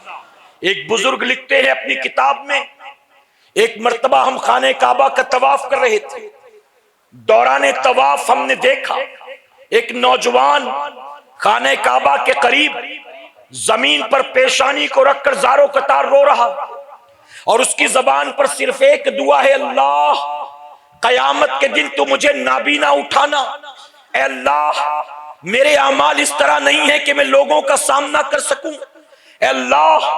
ایک بزرگ لکھتے ہیں اپنی کتاب میں، ایک مرتبہ ہم خانہ کعبہ کا طواف کر رہے تھے، دوران طواف ہم نے دیکھا ایک نوجوان خانہ کعبہ کے قریب زمین پر پیشانی کو رکھ کر زاروں قطار رو رہا، اور اس کی زبان پر صرف ایک دعا ہے، اللہ قیامت کے دن تو مجھے نابینا اٹھانا، اے اللہ میرے اعمال اس طرح نہیں ہے کہ میں لوگوں کا سامنا کر سکوں، اے اللہ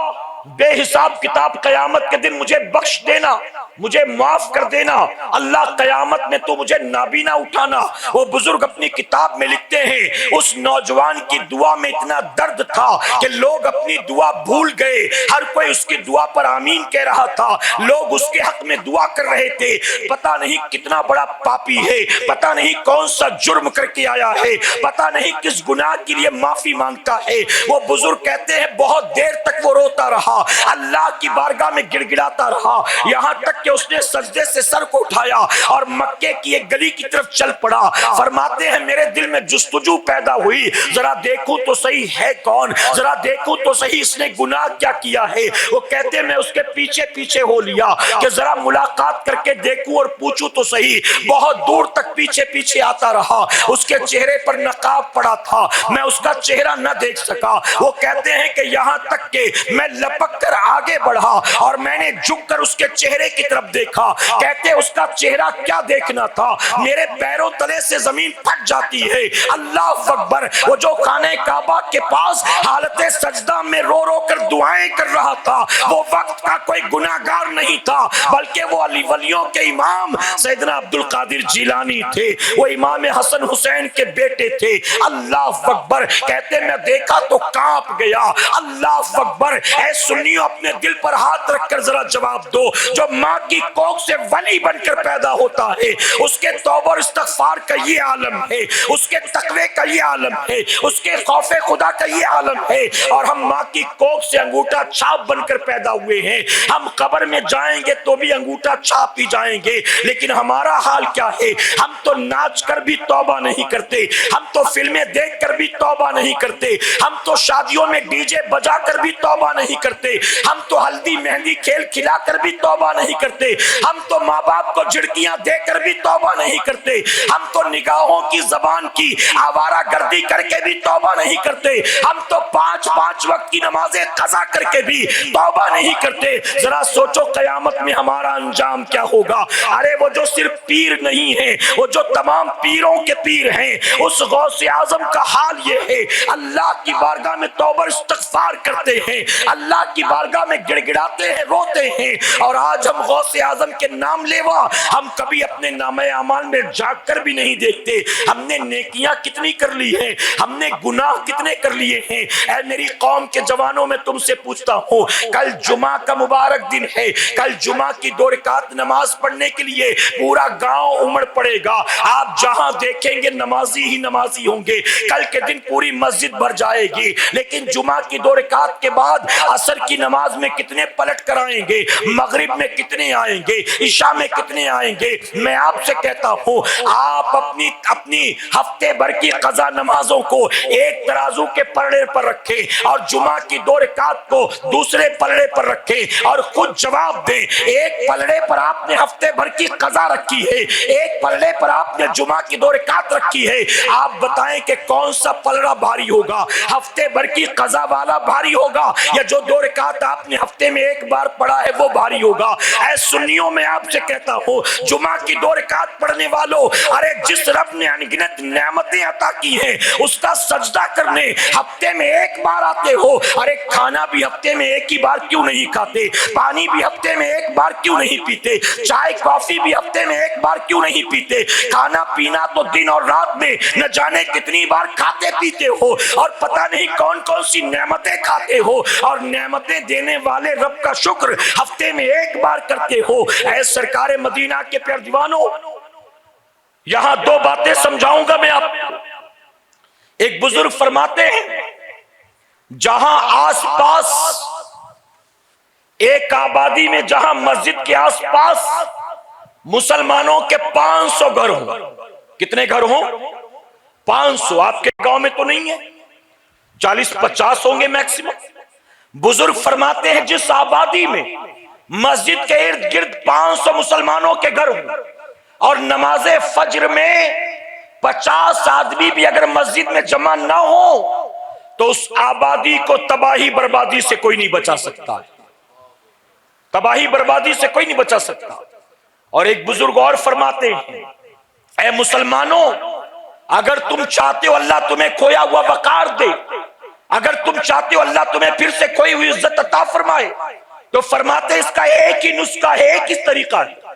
بے حساب کتاب قیامت کے دن مجھے بخش دینا، مجھے معاف کر دینا، اللہ قیامت میں تو مجھے نابینا اٹھانا۔ وہ بزرگ اپنی کتاب میں لکھتے ہیں اس نوجوان کی دعا میں اتنا درد تھا کہ لوگ اپنی دعا بھول گئے، ہر کوئی اس کی دعا پر آمین کہہ رہا تھا، لوگ اس کے حق میں دعا کر رہے تھے، پتہ نہیں کتنا بڑا پاپی ہے، پتہ نہیں کون سا جرم کر کے آیا ہے، پتہ نہیں کس گناہ کے لیے معافی مانگتا ہے۔ وہ بزرگ کہتے ہیں بہت دیر تک وہ روتا رہا، رہا، اللہ کی بارگاہ میں گڑ گڑاتا رہا، یہاں تک کہ اس نے سجدے سے سر کو اٹھایا اور مکے کی ایک گلی کی طرف چل پڑا۔ فرماتے ہیں میرے دل میں جستجو پیدا ہوئی، ذرا دیکھوں تو صحیح ہے کون، ذرا دیکھوں تو صحیح اس نے گناہ کیا کیا ہے۔ وہ کہتے ہیں میں اس کے پیچھے پیچھے ہو لیا کہ ذرا ملاقات کر کے دیکھوں اور پوچھوں تو صحیح۔ بہت دور تک پیچھے پیچھے آتا رہا، اس کے چہرے پر نقاب پڑا تھا، میں اس کا چہرہ نہ دیکھ سکا۔ وہ کہتے ہیں کہ یہاں تک کہ میں لپک کر آگے بڑھا اور میں نے جھک کر اس کے چہرے کی طرف دیکھا۔ کہتے اس کا چہرہ کیا دیکھنا تھا، میرے پیروں تلے سے زمین پھٹ جاتی ہے۔ اللہ اکبر، وہ جو خانہ کعبہ کے پاس حالت سجدہ میں رو رو کر دعائیں کر رہا تھا، وہ وقت کا کوئی گناہگار نہیں تھا، بلکہ وہ علی ولیوں کے امام سیدنا عبد القادر جیلانی تھے، وہ امام حسن حسین کے بیٹے تھے۔ اللہ اکبر، کہتے میں دیکھا تو کانپ گیا۔ اللہ اکبر، اے سنیو اپنے دل پر ہاتھ رکھ کر ذرا جواب دو، جو ماں کی کوکھ سے ولی بن کر پیدا ہوتا ہے، اس کے توبہ اور استغفار کا یہ عالم ہے، اس کے تقوی کا یہ عالم ہے، اس کے خوف خدا کا یہ عالم ہے، اور ہم ماں کی کوکھ سے انگوٹھا چھاپ بن کر پیدا ہوئے ہیں۔ ہم قبر میں جائیں گے تو بھی انگوٹھا چھاپ ہی جائیں گے، لیکن ہمارا حال کیا ہے؟ ہم تو ناچ کر بھی توبہ نہیں کرتے، ہم تو فلمیں دیکھ کر بھی توبہ نہیں کرتے، ہم تو شادیوں میں ڈی جے بجا کر بھی توبہ نہیں کرتے، ہم تو ہلدی مہندی کھیل کھلا کر بھی توبہ نہیں کرتے، ہم تو ماں باپ کو جھڑکیاں دے کر بھی توبہ نہیں کرتے، ہم تو نگاہوں کی زبان کی آوارہ گردی کر کے بھی توبہ نہیں کرتے، ہم تو پانچ وقت کی نمازیں قضا کر کے بھی توبہ نہیں کرتے۔ ذرا سوچو قیامت میں ہمارا انجام کیا ہوگا؟ ارے وہ جو صرف پیر نہیں ہے، وہ جو تمام پیروں کے پیر ہیں، اس غوث اعظم کا حال یہ ہے، اللہ کی بارگاہ میں توبہ استغفار کرتے ہیں، اللہ کی بارگاہ میں گڑ گڑاتے ہیں، روتے ہیں۔ اور آج ہم غوث اعظم کے نام لیوا ہم کبھی اپنے نامہ اعمال میں جاگ کر بھی نہیں دیکھتے، ہم نے نیکیاں کتنی کر لی ہیں، ہم نے گناہ کتنے کر لیے ہیں۔ اے میری قوم کے جوانوں، میں تم سے پوچھتا ہوں، کل جمعہ کا مبارک دن ہے، کل جمعہ کی 2 رکعت نماز پڑھنے کے لیے پورا گاؤں امڑ پڑے گا، آپ جہاں دیکھیں گے نمازی ہی نمازی ہوں گے، کل کے دن پوری مسجد بھر جائے گی، لیکن جمعہ کی 2 رکعت کے بعد عصر کی نماز میں کتنے پلٹ کر آئیں گے، مغرب میں کتنے آئیں گے، عشاء میں کتنے آئیں گے؟ میں آپ سے کہتا ہوں، آپ اپنی ہفتے بھر کی قضا نمازوں کو ایک ترازو کے پلڑے پر رکھیں اور جمعہ کی 2 رکعت کو دوسرے پلڑے پر رکھیں اور خود جواب دیں۔ ایک پلڑے پر آپ نے ہفتے بھر کی قضا رکھی ہے، ایک پلڑے پر آپ نے جمعہ کی 2 رکعت رکھی ہے، آپ بتائیں کہ کون سا پلڑا بھاری ہوگا؟ ہفتے بھر کی قضا والا بھاری ہوگا یا جو 2 رکعت آپ نے ہفتے میں ایک بار پڑھا ہے وہ بھاری ہوگا؟ اے سنیوں، میں آپ سے کہتا ہوں، جمعہ کی 2 رکعت پڑھنے والوں، ارے جس رب نے انگنت نعمتیں عطا کی ہیں اس کا سجدہ کرنے ہفتے میں ایک بار آتے ہو، ارے کھانا بھی ہفتے میں ایک ہی بار کیوں نہیں کھاتے؟ پانی بھی ہفتے میں ایک بار کیوں نہیں پیتے؟ چائے کافی بھی ہفتے میں ایک بار کیوں نہیں پیتے؟ کھانا پینا تو دن اور رات میں نہ جانے کتنی بار کھاتے پیتے ہو، اور پتہ نہیں کون کون سی نعمتیں کھاتے ہو، اور نعمتیں دینے والے رب کا شکر ہفتے میں ایک بار کرتے ہو۔ اے سرکار مدینہ کے پیارے دیوانوں، یہاں 2 باتیں سمجھاؤں گا میں آپ۔ ایک بزرگ فرماتے ہیں، جہاں آس پاس ایک آبادی میں، جہاں مسجد کے آس پاس مسلمانوں کے 500 گھر ہوں، کتنے گھر ہوں؟ 500۔ آپ کے گاؤں میں تو نہیں ہے، 40-50 ہوں گے میکسیمم۔ بزرگ فرماتے ہیں جس آبادی میں مسجد کے ارد گرد 500 مسلمانوں کے گھر ہوں اور نماز فجر میں 50 آدمی بھی اگر مسجد میں جمع نہ ہو تو اس آبادی کو تباہی بربادی سے کوئی نہیں بچا سکتا، تباہی بربادی سے کوئی نہیں بچا سکتا۔ اور ایک بزرگ اور فرماتے ہیں، اے مسلمانوں، اگر تم چاہتے ہو اللہ تمہیں کھویا ہوا وقار دے، اگر تم چاہتے ہو اللہ تمہیں پھر سے کھوئی ہوئی عزت عطا فرمائے، تو فرماتے ہیں اس کا ایک ہی نسخہ ہے، ایک ہی طریقہ ہے۔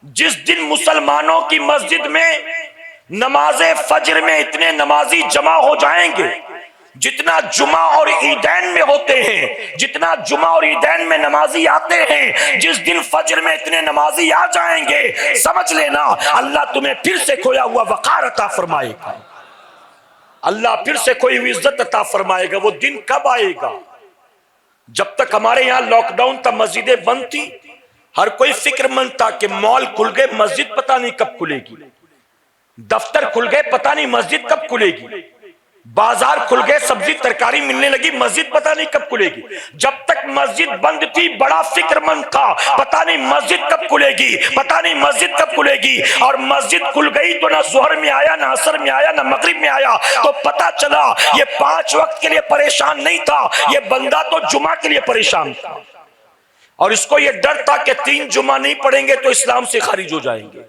جس دن مسلمانوں کی مسجد میں نماز فجر میں اتنے نمازی جمع ہو جائیں گے جتنا جمعہ اور عیدین میں ہوتے ہیں، جتنا جمعہ اور عیدین میں نمازی آتے ہیں، جس دن فجر میں اتنے نمازی آ جائیں گے، سمجھ لینا اللہ تمہیں پھر سے کھویا ہوا وقار عطا فرمائے گا، اللہ پھر سے کھوئی ہوئی عزت عطا فرمائے گا۔ وہ دن کب آئے گا؟ جب تک ہمارے یہاں لاک ڈاؤن تھا مسجدیں بند تھی، ہر کوئی فکر مند تھا کہ مال کھل گئے مسجد پتہ نہیں کب کھلے گی، دفتر کھل گئے پتہ نہیں مسجد کب کھلے گی، بازار کھل گئے سبزی ترکاری ملنے لگی مسجد پتہ نہیں کب کھلے گی۔ جب تک مسجد بند تھی بڑا فکر مند تھا، پتہ نہیں مسجد کب کھلے گی، پتہ نہیں مسجد کب کھلے گی۔ اور مسجد کھل گئی تو نہ ظہر میں آیا، نہ عصر میں آیا، نہ مغرب میں آیا، تو پتہ چلا یہ 5 وقت کے لیے پریشان نہیں تھا، یہ بندہ تو جمعہ کے لیے پریشان تھا، اور اس کو یہ ڈر تھا کہ 3 جمعہ نہیں پڑھیں گے تو اسلام سے خارج ہو جائیں گے۔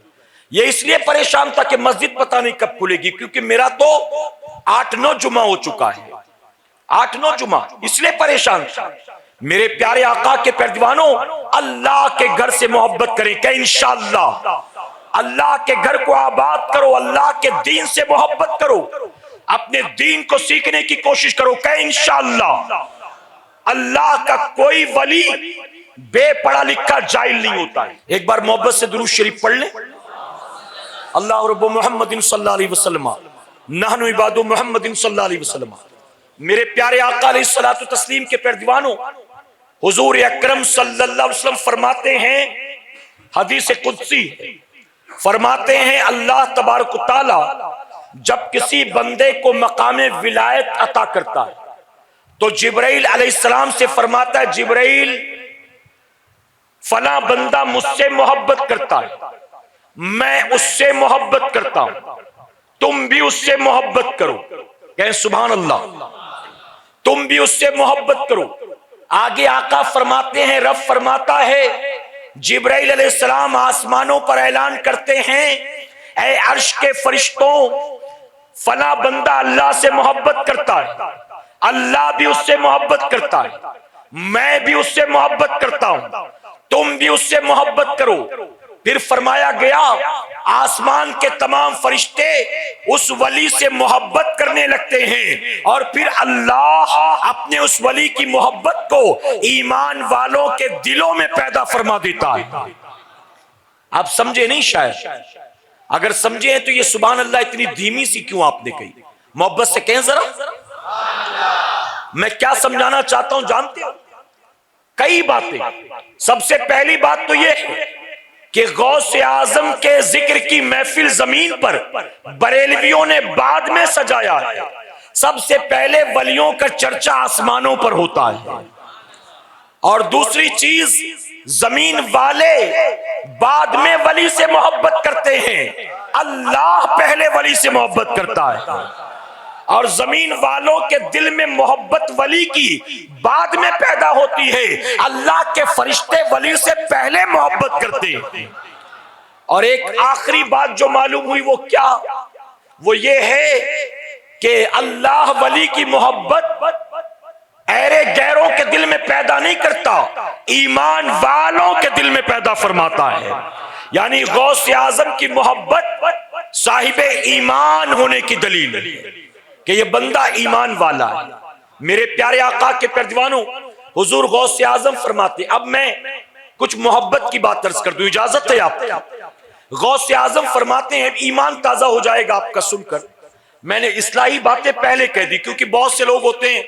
یہ اس لیے پریشان تھا کہ مسجد پتہ نہیں کب کھلے گی، کیونکہ میرا تو 8-9 جمعہ ہو چکا ہے، 8-9 جمعہ، اس لیے پریشان تھا۔ میرے پیارے آقا کے پیروانوں، اللہ کے گھر سے محبت کریں کہ انشاءاللہ اللہ کے گھر کو آباد کرو، اللہ کے دین سے محبت کرو، اپنے دین کو سیکھنے کی کوشش کرو کہ انشاءاللہ اللہ کا کوئی ولی بے پڑھا لکھا جاہل نہیں ہوتا ہے۔ ایک بار محبت سے درود شریف پڑھ لیں۔ اللہ رب محمد صلی اللہ علیہ وسلم نحن عباد محمد صلی اللہ علیہ وسلم۔ میرے پیارے آقا علیہ الصلوۃ والتسلیم کے پیروانوں، حضور اکرم صلی اللہ علیہ وسلم فرماتے ہیں، حدیث قدسی فرماتے ہیں، اللہ تبارک و تعالی جب کسی بندے کو مقام ولایت عطا کرتا ہے تو جبرائیل علیہ السلام سے فرماتا ہے، جبرائیل فلاں بندہ مجھ سے محبت کرتا ہے، میں اس سے محبت کرتا ہوں، تم بھی اس سے محبت کرو۔ کہیں سبحان اللہ، تم بھی اس سے محبت کرو۔ آگے آقا فرماتے ہیں، رب فرماتا ہے، جبرائیل علیہ السلام آسمانوں پر اعلان کرتے ہیں، اے عرش کے فرشتوں، فلاں بندہ اللہ سے محبت کرتا ہے، اللہ بھی اس سے محبت کرتا ہے، میں بھی اس سے محبت کرتا ہوں، تم بھی اس سے محبت کرو۔ پھر فرمایا گیا آسمان کے تمام فرشتے اس ولی سے محبت کرنے لگتے ہیں، اور پھر اللہ اپنے اس ولی کی محبت کو ایمان والوں کے دلوں میں پیدا فرما دیتا ہے۔ آپ سمجھے نہیں شاید؟ اگر سمجھے ہیں تو یہ سبحان اللہ اتنی دھیمی سی کیوں آپ نے کہی؟ محبت سے کہیں ذرا۔ میں کیا سمجھانا چاہتا ہوں جانتے ہو؟ کئی باتیں۔ سب سے پہلی بات تو یہ ہے کہ غوث اعظم کے ذکر کی محفل زمین پر بریلویوں نے بعد میں سجایا ہے، سب سے پہلے ولیوں کا چرچا آسمانوں پر ہوتا ہے۔ اور دوسری چیز، زمین والے بعد میں ولی سے محبت کرتے ہیں، اللہ پہلے ولی سے محبت کرتا ہے، اور زمین والوں کے دل میں محبت ولی کی بعد میں پیدا ہوتی ہے، اللہ کے فرشتے ولی سے پہلے محبت کرتے ہیں۔ اور ایک آخری بات جو معلوم ہوئی وہ کیا؟ وہ یہ ہے کہ اللہ ولی کی محبت ایرے غیروں کے دل میں پیدا نہیں کرتا، ایمان والوں کے دل میں پیدا فرماتا ہے۔ یعنی غوث اعظم کی محبت صاحب ایمان ہونے کی دلیل ہے کہ یہ بندہ ایمان والا ہے۔ میرے پیارے آقا کے پیروانوں، حضور غوث اعظم فرماتے، اب میں کچھ محبت کی بات عرض کر دوں، اجازت ہے آپ؟ غوث اعظم فرماتے ہیں، ایمان تازہ ہو جائے گا آپ کا سن کر۔ میں نے اصلاحی باتیں پہلے کہہ دی، کیونکہ بہت سے لوگ ہوتے ہیں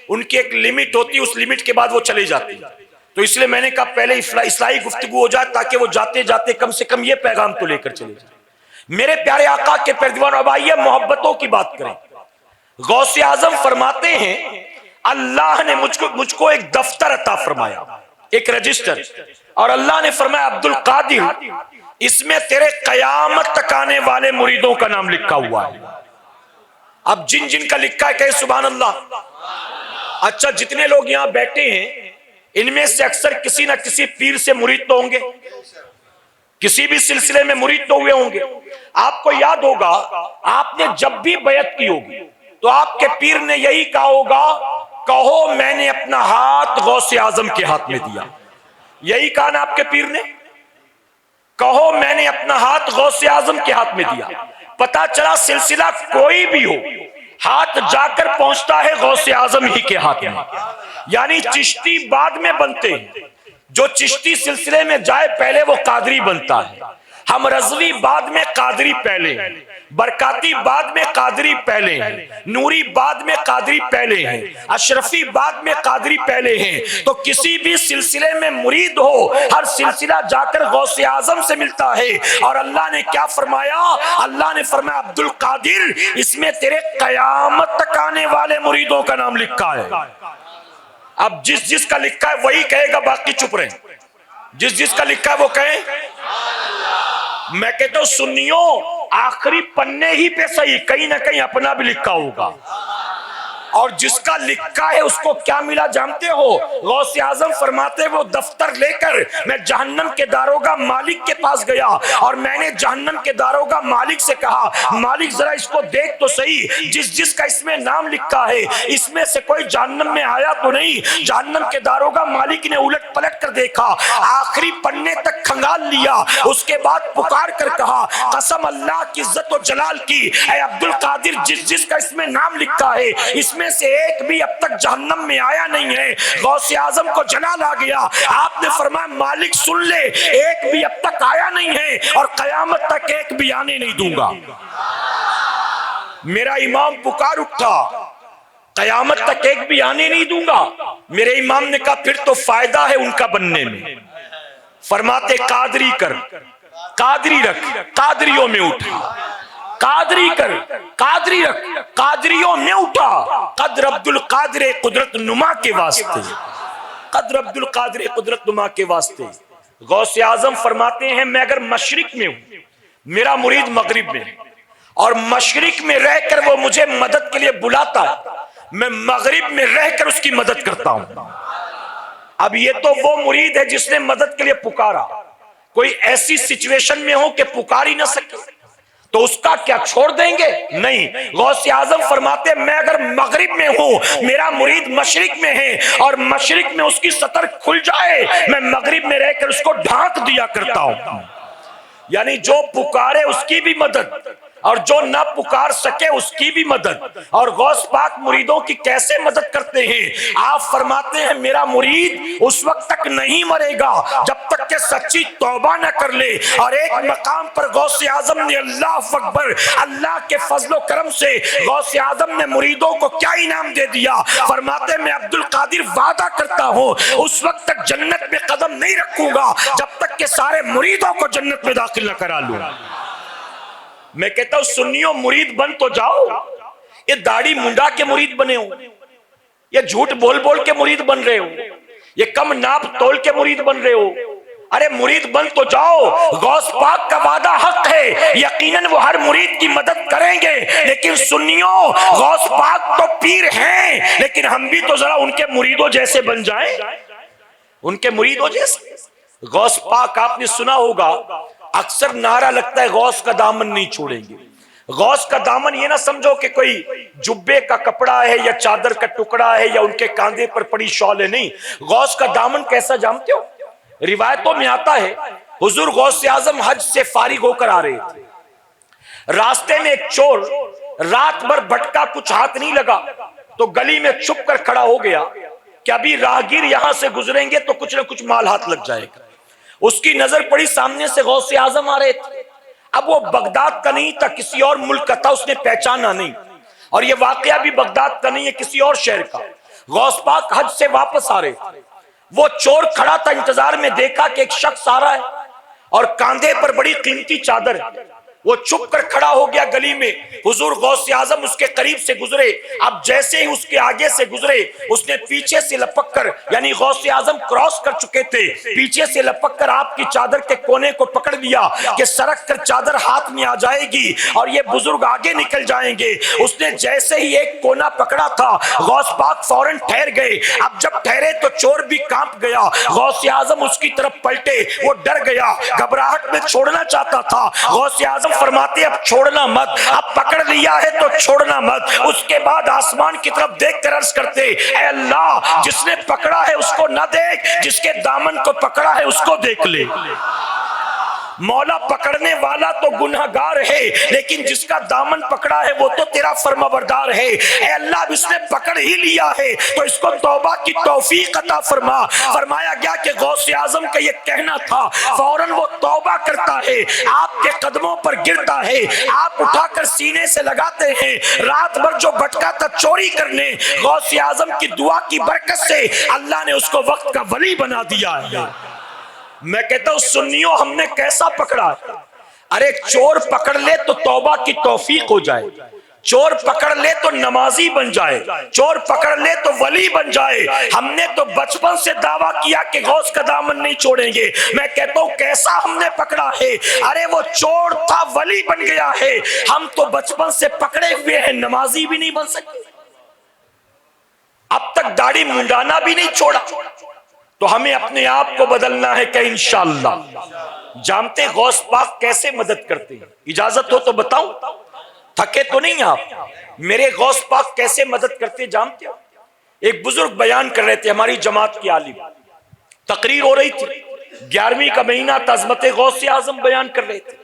ان کی ایک لمٹ ہوتی ہے، اس لمٹ کے بعد وہ چلے جاتے ہیں، تو اس لیے میں نے کہا پہلے اصلاحی گفتگو ہو جائے تاکہ وہ جاتے جاتے کم سے کم یہ پیغام تو لے کر چلے جائیں۔ میرے پیارے آقا کے پیروانوں، اب آئیے محبتوں کی بات کریں۔ غوث اعظم فرماتے ہیں، اللہ نے مجھ کو ایک دفتر عطا فرمایا، ایک رجسٹر، اور اللہ نے فرمایا عبد القادر، اس میں تیرے قیامت تک آنے والے مریدوں کا نام لکھا ہوا ہے۔ اب جن جن کا لکھا ہے کہ سبحان اللہ۔ اچھا، جتنے لوگ یہاں بیٹھے ہیں ان میں سے اکثر کسی نہ کسی پیر سے مرید تو ہوں گے، کسی بھی سلسلے میں مرید تو ہوئے ہوں گے۔ آپ کو یاد ہوگا آپ نے جب بھی بیعت کی ہوگی تو آپ کے پیر نے یہی کہا ہوگا، کہو میں نے اپنا ہاتھ غوث اعظم کے ہاتھ میں دیا۔ یہی کہا نا آپ کے پیر نے، کہو میں نے اپنا ہاتھ غوث اعظم کے ہاتھ میں دیا۔ پتا چلا سلسلہ کوئی بھی ہو، ہاتھ جا کر پہنچتا ہے غوث اعظم ہی کے ہاتھ میں۔ یعنی چشتی بعد میں بنتے ہیں، جو چشتی سلسلے میں جائے پہلے وہ قادری بنتا ہے۔ ہم رضوی بعد میں قادری پہلے ہیں، برکاتی بعد میں قادری پہلے ہیں، نوری بعد میں قادری پہلے ہیں، اشرفی بعد میں قادری پہلے ہیں۔ تو کسی بھی سلسلے میں مرید ہو، ہر سلسلہ جا کر غوث اعظم سے ملتا ہے۔ اور اللہ نے کیا فرمایا؟ اللہ نے فرمایا عبد القادر، اس میں تیرے قیامت تک آنے والے مریدوں کا نام لکھا ہے۔ اب جس جس کا لکھا ہے وہی کہے گا، باقی چپ رہیں۔ جس جس کا لکھا ہے وہ کہیں۔ میں کہتا ہوں سنیوں، آخری پنے ہی پہ صحیح، کہیں نہ کہیں اپنا بھی لکھا ہوگا۔ اور جس کا لکھا ہے اس کو کیا ملا جانتے ہو؟ غوث اعظم فرماتے وہ دفتر لے کر میں جہنم کے داروغہ مالک کے پاس گیا، اور میں نے جہنم کے داروغہ مالک سے کہا مالک ذرا اس کو دیکھ تو صحیح، جس جس کا اس میں نام لکھا ہے اس میں سے کوئی جہنم میں آیا تو نہیں؟ جہنم کے داروغہ مالک نے الٹ پلٹ کر دیکھا، آخری پنے تک کھنگال لیا، اس کے بعد پکار کر کہا قسم اللہ کی عزت و جلال کی، اے عبد القادر جس جس کا اس میں نام لکھا ہے اس میں سے ایک بھی اب تک جہنم میں آیا نہیں ہے۔ غوث اعظم کو جلال آ گیا، آپ نے فرمایا مالک سن لے، ایک بھی اب تک آیا نہیں ہے اور قیامت تک ایک بھی آنے نہیں دوں گا۔ میرا امام پکار اٹھا، قیامت تک ایک بھی آنے نہیں دوں گا۔ میرے امام نے کہا پھر تو فائدہ ہے ان کا بننے میں۔ فرماتے قادری کر، قادری رکھ، قادریوں میں اٹھا، قادری کر، قادری رکھ، قادریوں میں اٹھا، قدر عبد القادر قدرت نما کے واسطے، قدر عبد القادر قدرت نما کے واسطے۔ غوث اعظم فرماتے ہیں میں اگر مشرق میں ہوں، میرا مرید مغرب میں ہے، اور مشرق میں رہ کر وہ مجھے مدد کے لیے بلاتا ہے، میں مغرب میں رہ کر اس کی مدد کرتا ہوں۔ اب یہ تو وہ مرید ہے جس نے مدد کے لیے پکارا، کوئی ایسی سچویشن میں ہو کہ پکار ہی نہ سکے تو اس کا کیا چھوڑ دیں گے؟ نہیں۔ غوث اعظم فرماتے ہیں میں اگر مغرب میں ہوں، میرا مرید مشرق میں ہے، اور مشرق میں اس کی سطر کھل جائے، میں مغرب میں رہ کر اس کو ڈھانک دیا کرتا ہوں۔ یعنی جو پکارے اس کی بھی مدد، اور جو نہ پکار سکے اس کی بھی مدد۔ اور غوث پاک مریدوں کی کیسے مدد کرتے ہیں؟ آپ فرماتے ہیں میرا مرید اس وقت تک نہیں مرے گا جب تک کہ سچی توبہ نہ کر لے۔ اور ایک مقام پر غوث اعظم نے اللہ اکبر، اللہ کے فضل و کرم سے غوث اعظم نے مریدوں کو کیا انعام دے دیا؟ فرماتے میں عبد القادر وعدہ کرتا ہوں اس وقت تک جنت میں قدم نہیں رکھوں گا جب تک کہ سارے مریدوں کو جنت میں داخل نہ کرا لوں۔ میں کہتا ہوں سنیوں مرید بن تو جاؤ، یہ داڑھی منڈا کے مرید بنے ہو، یہ جھوٹ بول بول کے مرید بن رہے ہو، یہ کم ناپ تول کے مرید بن رہے ہو، ارے مرید بن تو جاؤ۔ غوث پاک کا وعدہ حق ہے، یقیناً وہ ہر مرید کی مدد کریں گے، لیکن سنیوں غوث پاک تو پیر ہیں، لیکن ہم بھی تو ذرا ان کے مریدوں جیسے بن جائیں، ان کے مریدوں جیسے۔ غوث پاک آپ نے سنا ہوگا اکثر نعرہ لگتا ہے غوث کا دامن نہیں چھوڑیں گے۔ غوث کا دامن یہ نہ سمجھو کہ کوئی جبے کا کپڑا ہے یا چادر کا ٹکڑا ہے یا ان کے کاندھے پر پڑی شال ہے، نہیں۔ غوث کا دامن کیسا جانتے ہو؟ روایتوں میں آتا ہے حضور غوث اعظم حج سے فارغ ہو کر آ رہے تھے، راستے میں ایک چور رات بھر بھٹکا، کچھ ہاتھ نہیں لگا تو گلی میں چھپ کر کھڑا ہو گیا کہ ابھی راہگیر یہاں سے گزریں گے تو کچھ نہ کچھ مال ہاتھ لگ جائے گا۔ اس کی نظر پڑی سامنے سے غوث اعظم آ رہے تھے، اب وہ بغداد کا نہیں تھا، کسی اور ملک کا تھا، اس نے پہچانا نہیں، اور یہ واقعہ بھی بغداد کا نہیں ہے، کسی اور شہر کا۔ غوث پاک حج سے واپس آ رہے تھے، وہ چور کھڑا تھا انتظار میں، دیکھا کہ ایک شخص آ رہا ہے اور کاندھے پر بڑی قیمتی چادر ہے، وہ چھپ کر کھڑا ہو گیا گلی میں۔ حضور غوث اعظم اس کے قریب سے گزرے، اب جیسے ہی اس کے آگے سے گزرے اس نے پیچھے سے لپک کر، یعنی غوث اعظم کراس کر چکے تھے، پیچھے سے لپک کر آپ کی چادر کے کونے کو پکڑ لیا کہ سرک کر چادر ہاتھ میں آ جائے گی اور یہ بزرگ آگے نکل جائیں گے۔ اس نے جیسے ہی ایک کونا پکڑا تھا غوث پاک فوراً ٹھہر گئے، اب جب ٹھہرے تو چور بھی کانپ گیا، غوث اعظم اس کی طرف پلٹے، وہ ڈر گیا، گھبراہٹ میں چھوڑنا چاہتا تھا۔ غوث اعظم فرماتے اب چھوڑنا مت، اب پکڑ لیا ہے تو چھوڑنا مت۔ اس کے بعد آسمان کی طرف دیکھ کر عرض کرتے اے اللہ جس نے پکڑا ہے اس کو نہ دیکھ، جس کے دامن کو پکڑا ہے اس کو دیکھ لے۔ مولا پکڑنے والا تو گنہگار ہے لیکن جس کا دامن پکڑا ہے وہ تو تیرا فرمانبردار ہے۔ اے اللہ اب اس نے پکڑ ہی لیا ہے تو اس کو توبہ کی توفیق عطا فرما۔ فرمایا گیا کہ غوث اعظم کا یہ کہنا تھا، فوراً وہ توبہ کرتا ہے، آپ کے قدموں پر گرتا ہے، آپ اٹھا کر سینے سے لگاتے ہیں۔ رات بھر جو بھٹکا تھا چوری کرنے، غوث اعظم کی دعا کی برکت سے اللہ نے اس کو وقت کا ولی بنا دیا ہے۔ میں کہتا ہوں سنیوں ہم نے کیسا پکڑا؟ ارے چور پکڑ لے تو توبہ کی توفیق ہو جائے، چور پکڑ لے تو نمازی بن جائے، چور پکڑ لے تو ولی بن جائے۔ ہم نے تو بچپن سے دعویٰ کیا کہ غوث کا دامن نہیں چھوڑیں گے۔ میں کہتا ہوں کیسا ہم نے پکڑا ہے؟ ارے وہ چور تھا ولی بن گیا ہے، ہم تو بچپن سے پکڑے ہوئے ہیں، نمازی بھی نہیں بن سکتے، اب تک داڑھی منڈانا بھی نہیں چھوڑا۔ تو ہمیں اپنے آپ کو بدلنا ہے کہ انشاءاللہ جانتے ہیں غوث پاک کیسے مدد کرتے ہیں؟ اجازت ہو تو بتاؤں، تھکے تو نہیں آپ؟ میرے غوث پاک کیسے مدد کرتے جانتے ہو؟ ایک بزرگ بیان کر رہے تھے، ہماری جماعت کے عالم، تقریر ہو رہی تھی، 11ویں کا مہینہ تھا، عظمت غوث اعظم بیان کر رہے تھے،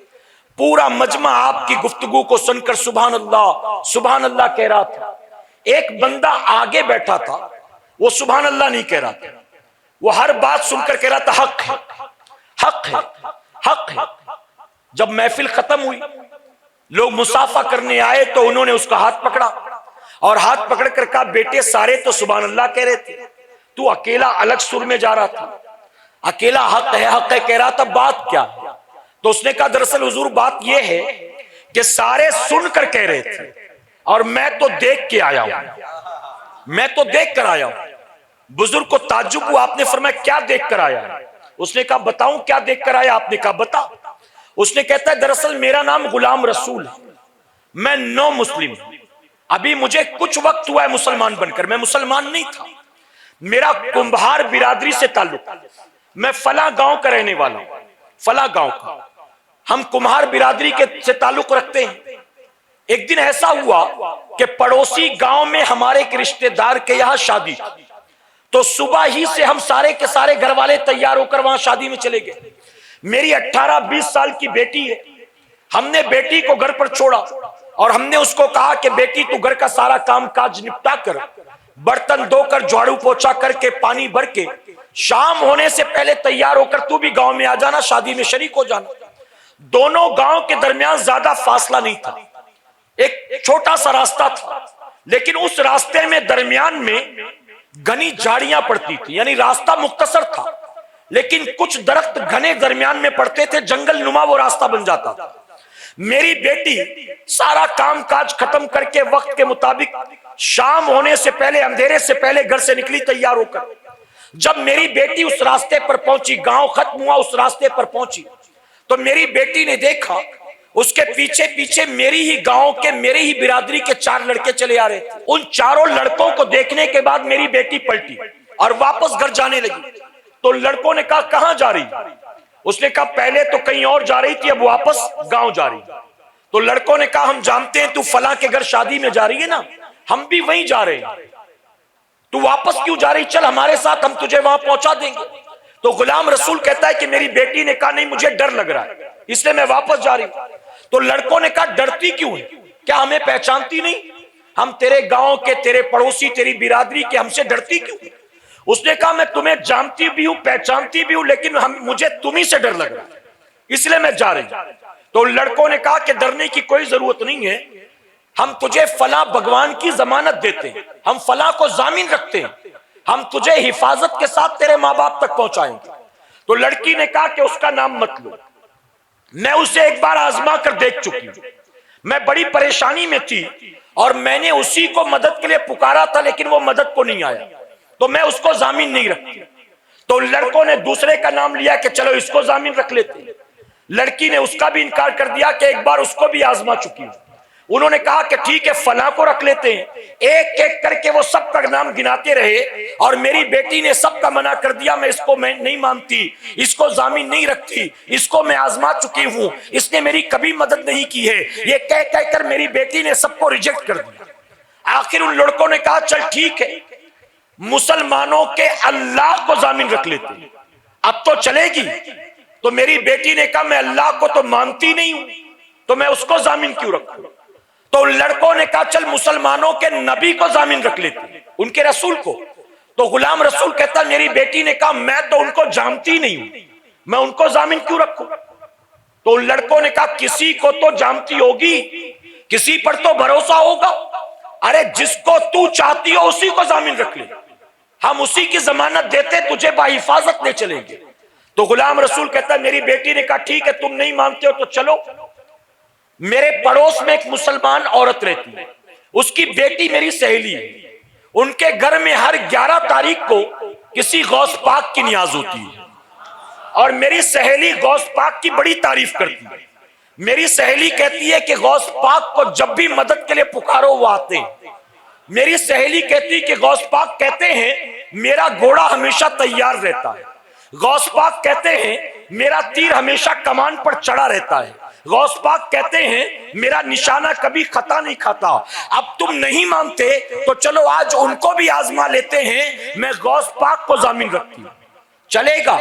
پورا مجمع آپ کی گفتگو کو سن کر سبحان اللہ کہہ رہا تھا۔ ایک بندہ آگے بیٹھا تھا، وہ سبحان اللہ نہیں کہہ رہا تھا، وہ ہر بات سن کر کہہ رہا تھا حق ہے، حق ہے، حق ہے۔ جب محفل ختم ہوئی، لوگ مصافحہ کرنے آئے تو انہوں نے اس کا ہاتھ پکڑا اور ہاتھ پکڑ کر کہا بیٹے سارے تو سبحان اللہ کہہ رہے تھے، تو اکیلا الگ سر میں جا رہا تھا، اکیلا حق ہے کہہ رہا تھا، بات کیا؟ تو اس نے کہا دراصل حضور بات یہ ہے کہ سارے سن کر کہہ رہے تھے اور میں تو دیکھ کے آیا ہوں، میں تو دیکھ کر آیا ہوں۔ بزرگ کو تعجب ہوا، آپ نے فرمایا کیا دیکھ کر آیا؟ اس نے کہا بتاؤں کیا دیکھ کر آیا؟ آپ نے کہا بتا۔ اس نے کہتا ہے دراصل میرا نام غلام رسول ہے، میں نو مسلم ہوں، ابھی مجھے کچھ وقت ہوا ہے مسلمان بن کر، میں مسلمان نہیں تھا، میرا کمبھار برادری سے تعلق، میں فلاں گاؤں کا رہنے والا ہوں، فلاں گاؤں کا، ہم کمبھار برادری کے سے تعلق رکھتے ہیں۔ ایک دن ایسا ہوا کہ پڑوسی گاؤں میں ہمارے ایک رشتہ دار کے یہاں شادی، تو صبح ہی سے ہم سارے کے سارے گھر والے تیار ہو کر وہاں شادی میں چلے گئے۔ میری 18-20 سال کی بیٹی ہے، ہم نے بیٹی کو گھر پر چھوڑا اور ہم نے اس کو کہا کہ بیٹی تو گھر کا سارا کام کاج نپٹا کر، برتن دھو کر، جھاڑو پوچھا کر کے، پانی بھر کے، شام ہونے سے پہلے تیار ہو کر تو بھی گاؤں میں آ جانا، شادی میں شریک ہو جانا۔ دونوں گاؤں کے درمیان زیادہ فاصلہ نہیں تھا، ایک چھوٹا سا راستہ تھا، لیکن اس راستے میں درمیان میں گھنی جھاڑیاں پڑتی تھی، یعنی راستہ مختصر تھا لیکن کچھ درخت گھنے درمیان میں پڑتے تھے، جنگل نما وہ راستہ بن جاتا تھا۔ میری بیٹی سارا کام کاج ختم کر کے وقت کے مطابق شام ہونے سے پہلے، اندھیرے سے پہلے گھر سے نکلی تیار ہو کر۔ جب میری بیٹی اس راستے پر پہنچی، گاؤں ختم ہوا، اس راستے پر پہنچی تو میری بیٹی نے دیکھا اس کے پیچھے پیچھے میری ہی گاؤں کے، میری ہی برادری کے 4 لڑکے چلے آ رہے تھے۔ ان چاروں لڑکوں کو دیکھنے کے بعد میری بیٹی پلٹی اور واپس گھر جانے لگی، تو لڑکوں نے کہا کہاں جا رہی؟ اس نے کہا پہلے تو کہیں اور جا رہی تھی، اب واپس گاؤں جا رہی۔ تو لڑکوں نے کہا ہم جانتے ہیں تو فلاں کے گھر شادی میں جا رہی ہے نا، ہم بھی وہیں جا رہے ہیں، تو واپس کیوں جا رہی؟ چل ہمارے ساتھ، ہم تجھے وہاں پہنچا دیں گے۔ تو غلام رسول کہتا ہے کہ میری بیٹی نے کہا نہیں مجھے ڈر لگ رہا ہے اس لیے میں واپس جا رہی ہوں۔ تو لڑکوں نے کہا ڈرتی کیوں ہے؟ کیا ہمیں پہچانتی نہیں؟ ہم تیرے گاؤں کے، تیرے پڑوسی، تیری برادری کے، ہم سے ڈرتی کیوں؟ اس نے کہا میں تمہیں جانتی بھی ہوں، پہچانتی بھی ہوں، لیکن مجھے تمہیں سے ڈر لگ رہا ہے اس لیے میں جا رہی ہوں۔ تو لڑکوں نے کہا کہ ڈرنے کی کوئی ضرورت نہیں ہے، ہم تجھے فلاں بھگوان کی ضمانت دیتے ہیں، ہم فلاں کو ضامن رکھتے ہیں، ہم تجھے حفاظت کے ساتھ تیرے ماں باپ تک پہنچائیں گے۔ تو لڑکی نے کہا کہ اس کا نام مت لو، میں اسے ایک بار آزما کر دیکھ چکی ہوں، میں بڑی پریشانی میں تھی اور میں نے اسی کو مدد کے لیے پکارا تھا لیکن وہ مدد کو نہیں آیا، تو میں اس کو ضامن نہیں رکھتی۔ تو لڑکوں نے دوسرے کا نام لیا کہ چلو اس کو ضامن رکھ لیتے ہیں۔ لڑکی نے اس کا بھی انکار کر دیا کہ ایک بار اس کو بھی آزما چکی ہوں۔ انہوں نے کہا کہ ٹھیک ہے فلاں کو رکھ لیتے ہیں۔ ایک ایک کر کے وہ سب کا نام گناتے رہے اور میری بیٹی نے سب کا منع کر دیا، میں اس کو میں نہیں مانتی، اس کو ضامن نہیں رکھتی، اس کو میں آزما چکی ہوں، اس نے میری کبھی مدد نہیں کی ہے، یہ کہہ کر میری بیٹی نے سب کو ریجیکٹ کر دیا۔ آخر ان لڑکوں نے کہا چل ٹھیک ہے مسلمانوں کے اللہ کو ضامن رکھ لیتے ہیں، اب تو چلے گی۔ تو میری بیٹی نے کہا میں اللہ کو تو مانتی نہیں ہوں، تو میں اس کو ضامن کیوں رکھوں؟ تو ان لڑکوں نے کہا چل مسلمانوں کے نبی کو ضامن رکھ لیتے، ان کے رسول کو۔ تو غلام رسول کہتا میری بیٹی نے کہا میں تو ان کو جانتی نہیں ہوں، میں ان کو ضامن کیوں رکھوں؟ تو ان لڑکوں نے کہا کسی کو تو جانتی ہوگی، کسی پر تو بھروسہ ہوگا، ارے جس کو تو چاہتی ہو اسی کو ضامن رکھ لے، ہم اسی کی ضمانت دیتے تجھے باحفاظت لے چلیں گے۔ تو غلام رسول کہتا ہے میری بیٹی نے کہا ٹھیک ہے تم نہیں مانتے ہو تو چلو۔ میرے پڑوس میں ایک مسلمان عورت رہتی ہے، اس کی بیٹی میری سہیلی ہے، ان کے گھر میں ہر 11 تاریخ کو کسی غوث پاک کی نیاز ہوتی ہے، اور میری سہیلی غوث پاک کی بڑی تعریف کرتی ہے۔ میری سہیلی کہتی ہے کہ غوث پاک کو جب بھی مدد کے لیے پکارو وہ آتے ہیں۔ میری سہیلی کہتی ہے کہ غوث پاک کہتے ہیں میرا گھوڑا ہمیشہ تیار رہتا ہے، غوث پاک کہتے ہیں میرا تیر ہمیشہ کمان پر چڑھا رہتا ہے، غوث پاک کہتے ہیں میرا نشانہ کبھی خطا نہیں کھاتا۔ اب تم نہیں مانتے تو چلو آج ان کو بھی آزما لیتے ہیں، میں غوث پاک کو ضامن رکھتی ہوں، چلے گا؟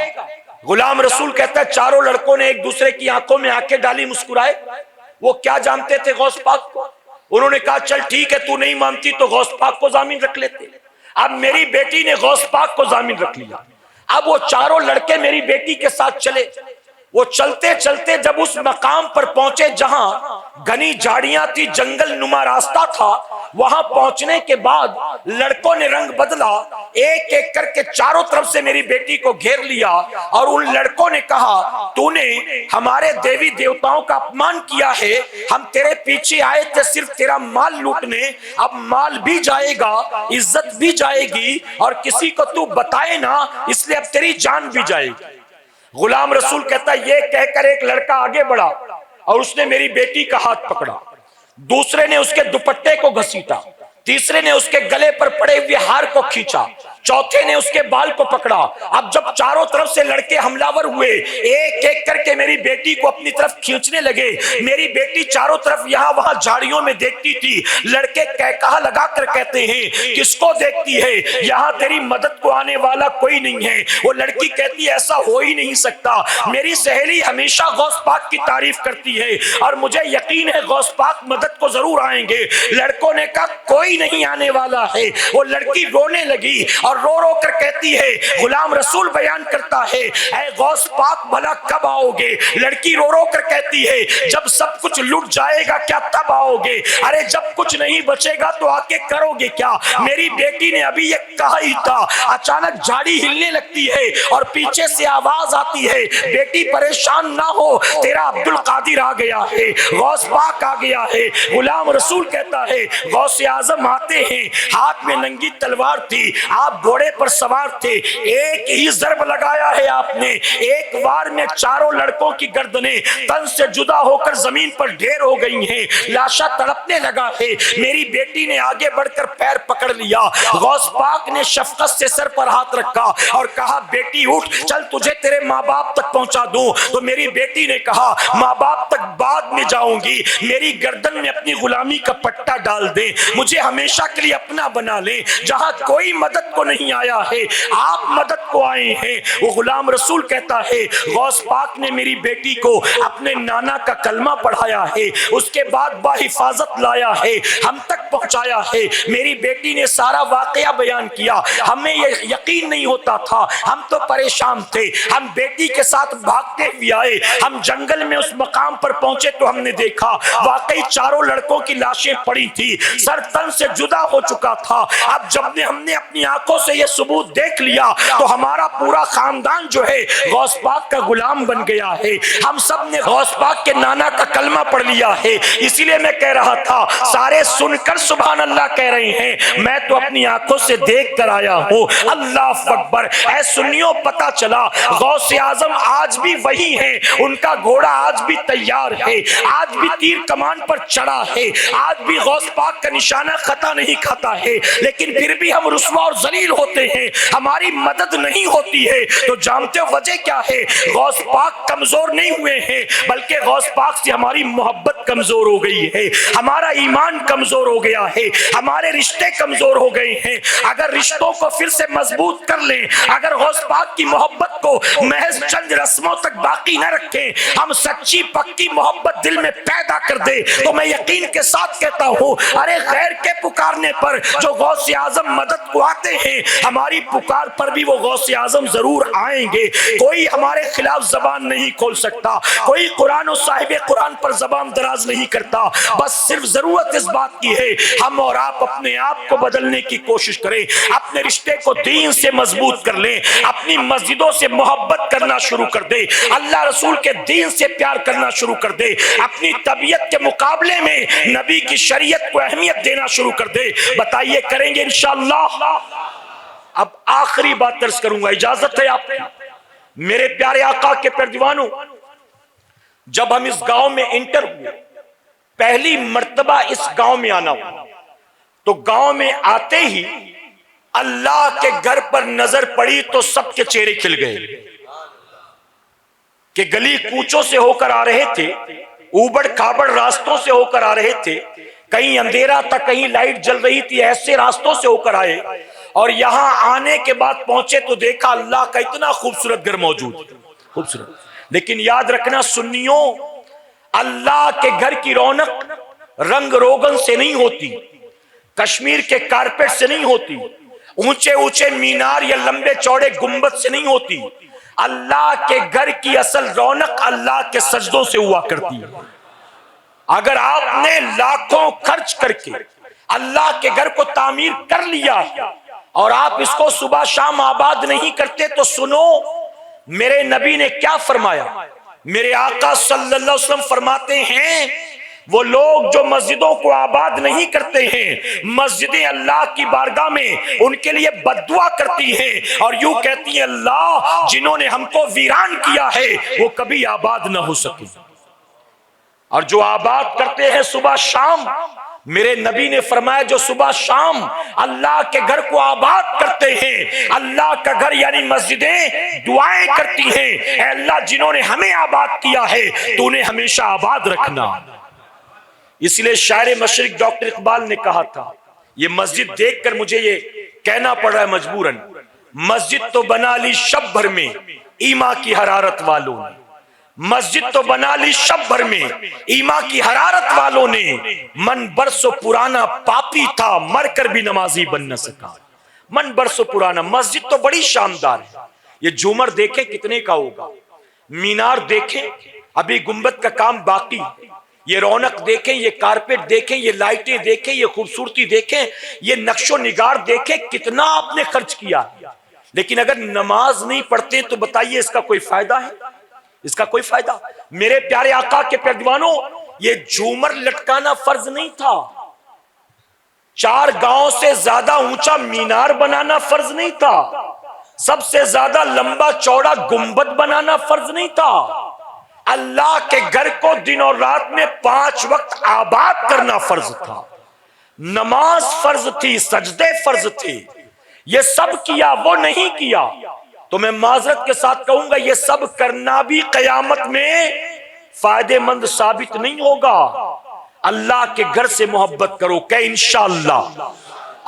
غلام رسول کہتا ہے چاروں لڑکوں نے ایک دوسرے کی آنکھوں میں آنکھیں ڈالی، مسکرائے۔ وہ کیا جانتے تھے غوث پاک کو؟ انہوں نے کہا چل ٹھیک ہے تو نہیں مانتی تو غوث پاک کو ضامن رکھ لیتے۔ اب میری بیٹی نے غوث پاک کو ضامن رکھ لیا۔ اب وہ چاروں لڑکے میری بیٹی کے ساتھ چلے، وہ چلتے چلتے جب اس مقام پر پہنچے جہاں گھنی جھاڑیاں تھی، جنگل نما راستہ تھا، وہاں پہنچنے کے بعد لڑکوں نے رنگ بدلا، ایک ایک کر کے چاروں طرف سے میری بیٹی کو گھیر لیا، اور ان لڑکوں نے کہا تو نے ہمارے دیوی دیوتاؤں کا اپمان کیا ہے، ہم تیرے پیچھے آئے تھے صرف تیرا مال لوٹنے، اب مال بھی جائے گا، عزت بھی جائے گی، اور کسی کو تو بتائے نا اس لیے اب تیری جان بھی جائے گی۔ غلام رسول کہتا ہے یہ کہہ کر ایک لڑکا آگے بڑھا اور اس نے میری بیٹی کا ہاتھ پکڑا، دوسرے نے اس کے دوپٹے کو گھسیٹا، تیسرے نے اس کے گلے پر پڑے ہوئے ہار کو کھینچا، چوتھے نے اس کے بال کو پکڑا۔ اب جب چاروں طرف سے لڑکے حملہ ور ہوئے، ایک ایک کر کے میری بیٹی کو اپنی طرف کھینچنے لگے۔ میری بیٹی چاروں طرف یہاں وہاں جھاڑیوں میں دیکھتی تھی، لڑکے کہا لگا کر کہتے ہیں کس کو دیکھتی ہے، یہاں تیری مدد کو آنے والا کوئی نہیں ہے۔ وہ لڑکی کہتی ہے ایسا ہو ہی نہیں سکتا، میری سہیلی ہمیشہ غوث پاک کی تعریف کرتی ہے اور مجھے یقین ہے غوث پاک مدد کو ضرور آئیں گے۔ لڑکوں نے کہا کوئی نہیں آنے والا ہے۔ وہ لڑکی رونے لگی اور رو رو کر کہتی ہے، غلام رسول بیان کرتا ہے اے غوث پاک بھلا کب آؤ گے؟ لڑکی رو رو کر کہتی ہے جب سب کچھ لٹ جائے گا کیا تب آؤ گے؟ ارے جب کچھ نہیں بچے گا تو آ کے کرو گے کیا؟ میری بیٹی نے ابھی یہ کہا ہی تھا، اچانک جھاڑی ہلنے لگتی ہے اور پیچھے سے آواز آتی ہے بیٹی پریشان نہ ہو، تیرا عبد القادر آ گیا ہے، غوث پاک آ گیا ہے۔ غلام رسول کہتا ہے غوث اعظم آتے ہیں، ہاتھ میں ننگی تلوار تھی، آپ گھوڑے پر سوار تھے، ایک ہی ضرب لگایا ہے آپ نے، ایک وار میں چاروں لڑکوں کی گردنیں تن سے جدا ہو کر زمین پر ڈھیر ہو گئی ہیں، لاشا تڑپنے لگا ہے۔ میری بیٹی نے آگے بڑھ کر پیر پکڑ لیا، غوث پاک نے شفقت سے سر پر ہاتھ رکھا اور کہا بیٹی اٹھ، چل تجھے تیرے ماں باپ تک پہنچا دوں۔ تو میری بیٹی نے کہا ماں باپ تک بعد میں جاؤں گی، میری گردن میں اپنی غلامی کا پٹا ڈال دیں، مجھے ہمیشہ کے لیے اپنا بنا لیں، جہاں کوئی مدد کو نہیں آیا ہے آپ مدد کو آئے ہیں۔ وہ غلام رسول کہتا ہے غوث پاک نے میری بیٹی کو اپنے نانا کا کلمہ پڑھایا ہے، اس کے بعد باحفاظت لایا ہے، ہم تک پہنچایا ہے۔ میری بیٹی نے سارا واقعہ بیان کیا، ہمیں یہ یقین نہیں ہوتا تھا، ہم تو پریشان تھے، ہم بیٹی کے ساتھ بھاگتے ہوئے آئے، ہم جنگل میں اس مقام پر پہنچے تو ہم نے دیکھا واقعی چاروں لڑکوں کی لاشیں پڑی تھی، سر تن سے جدا ہو چکا تھا۔ اب جب ہم نے اپنی آنکھوں سے یہ ثبوت دیکھ لیا تو ہمارا پورا خاندان جو ہے غوث پاک کا غلام بن گیا ہے، ہم سب نے غوث پاک کے نانا کا کلمہ پڑھ لیا ہے۔ اسی لیے میں کہہ رہا تھا سارے سن کر سبحان اللہ کہہ رہے ہیں، میں تو اپنی آنکھوں سے دیکھ کر آیا ہوں۔ اللہ اکبر۔ اے سنیوں پتہ چلا غوث اعظم آج بھی وہی ہیں، ان کا گھوڑا آج بھی تیار ہے، آج بھی تیر کمان پر چڑھا ہے، آج بھی غوث پاک کا نشانہ خطا نہیں کھاتا ہے، لیکن پھر بھی ہم رسوا اور ذلیل تبدیل ہوتے ہیں، ہماری مدد نہیں ہوتی ہے، تو جانتے ہو وجہ کیا ہے؟ غوث پاک کمزور نہیں ہوئے ہیں، بلکہ غوث پاک سے ہماری محبت کمزور ہو گئی ہے، ہمارا ایمان کمزور ہو گیا ہے، ہمارے رشتے کمزور ہو گئے ہیں۔ اگر رشتوں کو پھر سے مضبوط کر لیں، اگر غوث پاک کی محبت کو محض چند رسموں تک باقی نہ رکھیں، ہم سچی پکی محبت دل میں پیدا کر دے، تو میں یقین کے ساتھ کہتا ہوں ارے غیر کے پکارنے پر جو غوث اعظم مدد کو آتے ہیں، ہماری پکار پر بھی وہ غوث اعظم ضرور آئیں گے۔ کوئی ہمارے خلاف زبان نہیں کھول سکتا، کوئی قرآن و صاحب قرآن پر زبان دراز نہیں کرتا، بس صرف ضرورت اس بات کی ہے ہم اور آپ اپنے آپ کو بدلنے کی کوشش کریں، اپنے رشتے کو دین سے مضبوط کر لیں، اپنی مسجدوں سے محبت کرنا شروع کر دیں، اللہ رسول کے دین سے پیار کرنا شروع کر دیں، اپنی طبیعت کے مقابلے میں نبی کی شریعت کو اہمیت دینا شروع کر دیں۔ بتائیے کریں گے انشاءاللہ؟ اب آخری بات عرض کروں گا، اجازت ہے آپ کی؟ میرے پیارے آقا کے پیارے دیوانوں، جب ہم اس گاؤں میں انٹر ہوئے، پہلی مرتبہ اس گاؤں میں آنا ہوا، تو گاؤں میں آتے ہی اللہ کے گھر پر نظر پڑی تو سب کے چہرے کھل گئے کہ گلی کوچوں سے ہو کر آ رہے تھے، اوبڑ کھابڑ راستوں سے ہو کر آ رہے تھے، کہیں اندھیرا تھا کہیں لائٹ جل رہی تھی، ایسے راستوں سے ہو کر آئے، اور یہاں آنے کے بعد پہنچے تو دیکھا اللہ کا اتنا خوبصورت گھر موجود، خوبصورت۔ لیکن یاد رکھنا سنیوں، اللہ کے گھر کی رونق رنگ روغن سے نہیں ہوتی، کشمیر کے کارپیٹ سے نہیں ہوتی، اونچے اونچے مینار یا لمبے چوڑے گنبد سے نہیں ہوتی، اللہ کے گھر کی اصل رونق اللہ کے سجدوں سے ہوا کرتی ہے۔ اگر آپ نے لاکھوں خرچ کر کے اللہ کے گھر کو تعمیر کر لیا اور آپ اس کو صبح شام آباد نہیں کرتے، تو سنو میرے نبی نے کیا فرمایا؟ میرے آقا صلی اللہ علیہ وسلم فرماتے ہیں وہ لوگ جو مسجدوں کو آباد نہیں کرتے ہیں، مسجدیں اللہ کی بارگاہ میں ان کے لیے بددعا کرتی ہیں اور یوں کہتی ہیں اللہ جنہوں نے ہم کو ویران کیا ہے وہ کبھی آباد نہ ہو سکے۔ اور جو آباد کرتے ہیں صبح شام، میرے نبی نے فرمایا جو صبح شام اللہ کے گھر کو آباد کرتے ہیں، اللہ کا گھر یعنی مسجدیں دعائیں کرتی ہیں، اے اللہ جنہوں نے ہمیں آباد کیا ہے تو انہیں ہمیشہ آباد رکھنا۔ اس لیے شاعر مشرق ڈاکٹر اقبال نے کہا تھا، یہ مسجد دیکھ کر مجھے یہ کہنا پڑ رہا ہے مجبوراً، مسجد تو بنا لی شب بھر میں ایما کی حرارت والوں نے، مسجد تو بنا لی شب بھر میں ایما کی حرارت والوں نے، من برسوں پرانا پاپی تھا مر کر بھی نمازی بن نہ سکا۔ من برسوں پرانا، مسجد تو بڑی شاندار ہے، یہ جھومر دیکھیں کتنے کا ہوگا، مینار دیکھیں ابھی گنبد کا کام باقی، یہ رونق دیکھیں، یہ کارپیٹ دیکھیں، یہ لائٹیں دیکھیں، یہ خوبصورتی دیکھیں، یہ نقش و نگار دیکھیں، کتنا آپ نے خرچ کیا، لیکن اگر نماز نہیں پڑھتے تو بتائیے اس کا کوئی فائدہ ہے؟ اس کا کوئی فائدہ؟ میرے پیارے آقا کے پیارے دیوانوں، یہ جھومر لٹکانا فرض نہیں تھا، 4 گاؤں سے زیادہ اونچا مینار بنانا فرض نہیں تھا، سب سے زیادہ لمبا چوڑا گنبد بنانا فرض نہیں تھا، اللہ کے گھر کو دن اور رات میں 5 وقت آباد کرنا فرض تھا، نماز فرض تھی، سجدے فرض تھے، یہ سب کیا، وہ نہیں کیا، تو میں معذرت کے ساتھ کہوں گا یہ سب کرنا بھی قیامت میں فائدے مند ثابت نہیں ہوگا۔ اللہ کے گھر سے محبت کرو کہ انشاءاللہ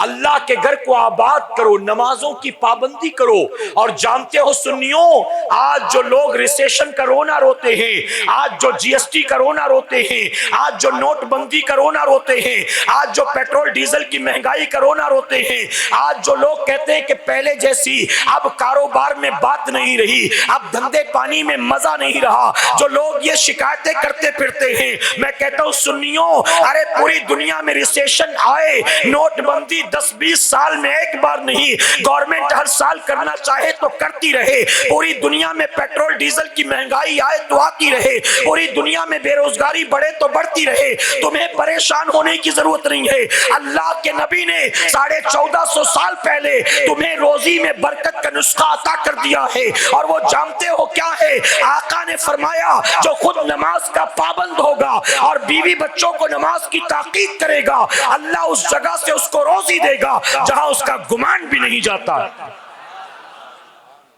اللہ کے گھر کو آباد کرو، نمازوں کی پابندی کرو۔ اور جانتے ہو سنیوں، آج جو لوگ ریسیشن کا رونا روتے ہیں، آج جو جی ایس ٹی کا رونا روتے ہیں، آج جو نوٹ بندی کا رونا روتے ہیں، آج جو پیٹرول ڈیزل کی مہنگائی کا رونا روتے ہیں، آج جو لوگ کہتے ہیں کہ پہلے جیسی اب کاروبار میں بات نہیں رہی، اب دھندے پانی میں مزہ نہیں رہا، جو لوگ یہ شکایتیں کرتے پھرتے ہیں، میں کہتا ہوں سنیوں، ارے پوری دنیا میں ریسیشن آئے، نوٹ بندی 10-20 سال میں ایک بار نہیں، گورنمنٹ ہر سال کرنا چاہے تو کرتی رہے، پوری دنیا میں پیٹرول ڈیزل کی مہنگائی آئے تو آتی رہے، پوری دنیا میں بے روزگاری بڑھے تو بڑھتی رہے، تمہیں پریشان ہونے کی ضرورت نہیں ہے۔ اللہ کے نبی نے 1450 سال پہلے تمہیں روزی میں برکت کا نسخہ عطا کر دیا ہے، اور وہ جانتے ہو کیا ہے؟ آقا نے فرمایا جو خود نماز کا پابند ہوگا اور بیوی بچوں کو نماز کی تاکید کرے گا، اللہ اس جگہ سے اس کو روزی روزی دے گا جہاں اس کا گمان بھی نہیں جاتا.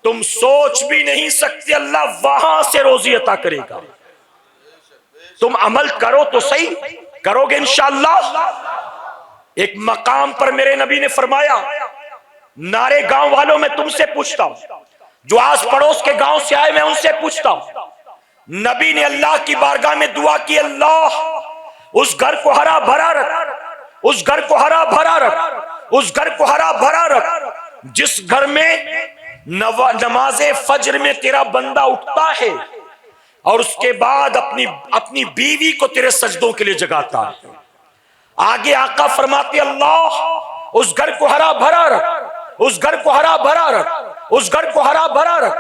تم سوچ بھی نہیں سکتے اللہ وہاں سے روزی عطا کرے گا. تم عمل کرو تو صحیح, کرو گے انشاءاللہ. ایک مقام پر میرے نبی نے فرمایا, نارے گاؤں والوں میں تم سے پوچھتا ہوں, جو آس پڑوس کے گاؤں سے آئے میں ان سے پوچھتا ہوں. نبی نے اللہ کی بارگاہ میں دعا کی, اللہ اس گھر کو ہرا بھرا رکھ, اس گھر کو ہرا بھرا رکھ, اس گھر کو ہرا بھرا رکھ جس گھر میں نماز فجر میں تیرا بندہ اٹھتا ہے اور اس کے بعد اپنی بیوی کو تیرے سجدوں کے لیے جگاتا ہے. آگے آقا فرماتے, اللہ اس گھر کو ہرا بھرا رکھ, اس گھر کو ہرا بھرا رکھ, اس گھر کو ہرا بھرا رکھ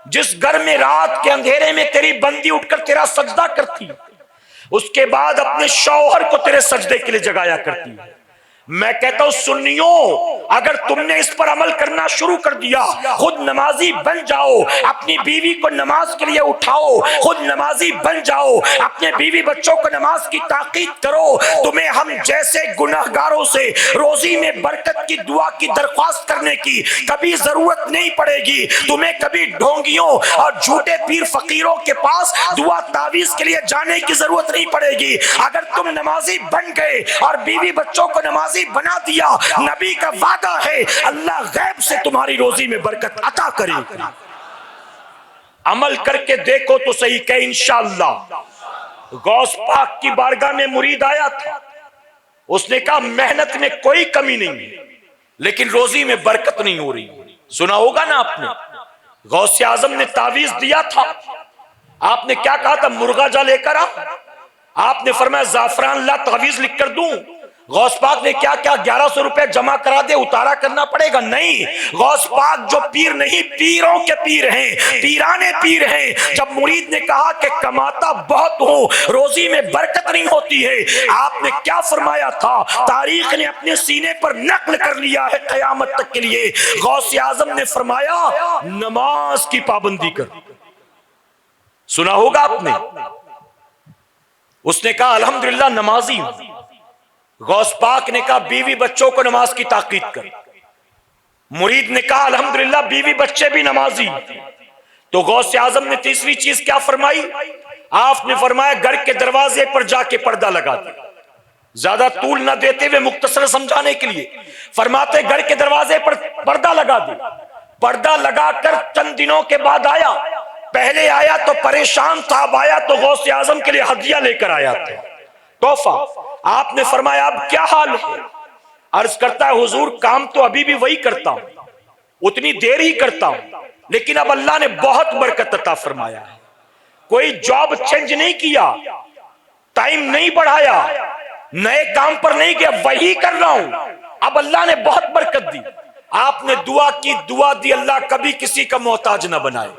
جس گھر میں رات کے اندھیرے میں تیری بندی اٹھ کر تیرا سجدہ کرتی, اس کے بعد اپنے شوہر کو تیرے سجدے کے لیے جگایا کرتی. میں کہتا ہوں سنیوں, اگر تم نے اس پر عمل کرنا شروع کر دیا, خود نمازی بن جاؤ, اپنی بیوی کو نماز کے لیے اٹھاؤ, خود نمازی بن جاؤ, اپنے بیوی بچوں کو نماز کی تاکید کرو, تمہیں ہم جیسے گناہگاروں سے روزی میں برکت کی دعا کی درخواست کرنے کی کبھی ضرورت نہیں پڑے گی. تمہیں کبھی ڈھونگیوں اور جھوٹے پیر فقیروں کے پاس دعا تعویذ کے لیے جانے کی ضرورت نہیں پڑے گی. اگر تم نمازی بن گئے اور بیوی بچوں کو نماز بنا دیا, نبی کا وعدہ ہے اللہ غیب سے تمہاری روزی میں برکت عطا کرے گا. عمل کر کے دیکھو تو صحیح کہ انشاءاللہ. غوث پاک کی بارگاہ میں مرید آیا تھا, اس نے کہا محنت میں کوئی کمی نہیں لیکن روزی میں برکت نہیں ہو رہی. سنا ہوگا نا آپ نے, غوث اعظم نے تعویذ دیا تھا, آپ نے کیا کہا تھا, مرغا جا لے کر آ. آپ نے فرمایا زعفران لا تعویذ لکھ کر دوں. غوث پاک نے کیا 1100 روپے جمع کرا دے, اتارا کرنا پڑے گا؟ نہیں. غوث پاک جو پیر نہیں, پیروں کے پیر ہیں, پیرانے پیر ہیں. جب مرید نے کہا کہ کماتا بہت ہوں, روزی میں برکت نہیں ہوتی ہے, آپ نے کیا فرمایا تھا؟ تاریخ نے اپنے سینے پر نقل کر لیا ہے قیامت تک کے لیے. غوث اعظم نے فرمایا نماز کی پابندی کر. سنا ہوگا آپ نے, اس نے کہا الحمدللہ نمازی ہوں. غوث پاک نے کہا بیوی بچوں کو نماز کی تاکید کر. مرید نے کہا الحمدللہ بیوی بچے بھی نمازی. تو غوث اعظم نے تیسری چیز کیا فرمائی؟ آپ نے فرمایا گھر کے دروازے پر جا کے پردہ لگا دے. زیادہ طول نہ دیتے ہوئے مختصر سمجھانے کے لیے فرماتے گھر کے دروازے پر پردہ لگا دے. پردہ لگا کر چند دنوں کے بعد آیا. پہلے آیا تو پریشان تھا, اب آیا تو غوث اعظم کے لیے ہدیہ لے کر آیا تھا, تحفہ. آپ نے فرمایا اب کیا حال ہے؟ عرض کرتا ہے حضور کام تو ابھی بھی وہی کرتا ہوں, اتنی دیر ہی کرتا ہوں, لیکن اب اللہ نے بہت برکت عطا فرمایا ہے. کوئی جاب چینج نہیں کیا, ٹائم نہیں بڑھایا, نئے کام پر نہیں گیا, وہی کر رہا ہوں. اب اللہ نے بہت برکت دی. آپ نے دعا کی, دعا دی, اللہ کبھی کسی کا محتاج نہ بنائے,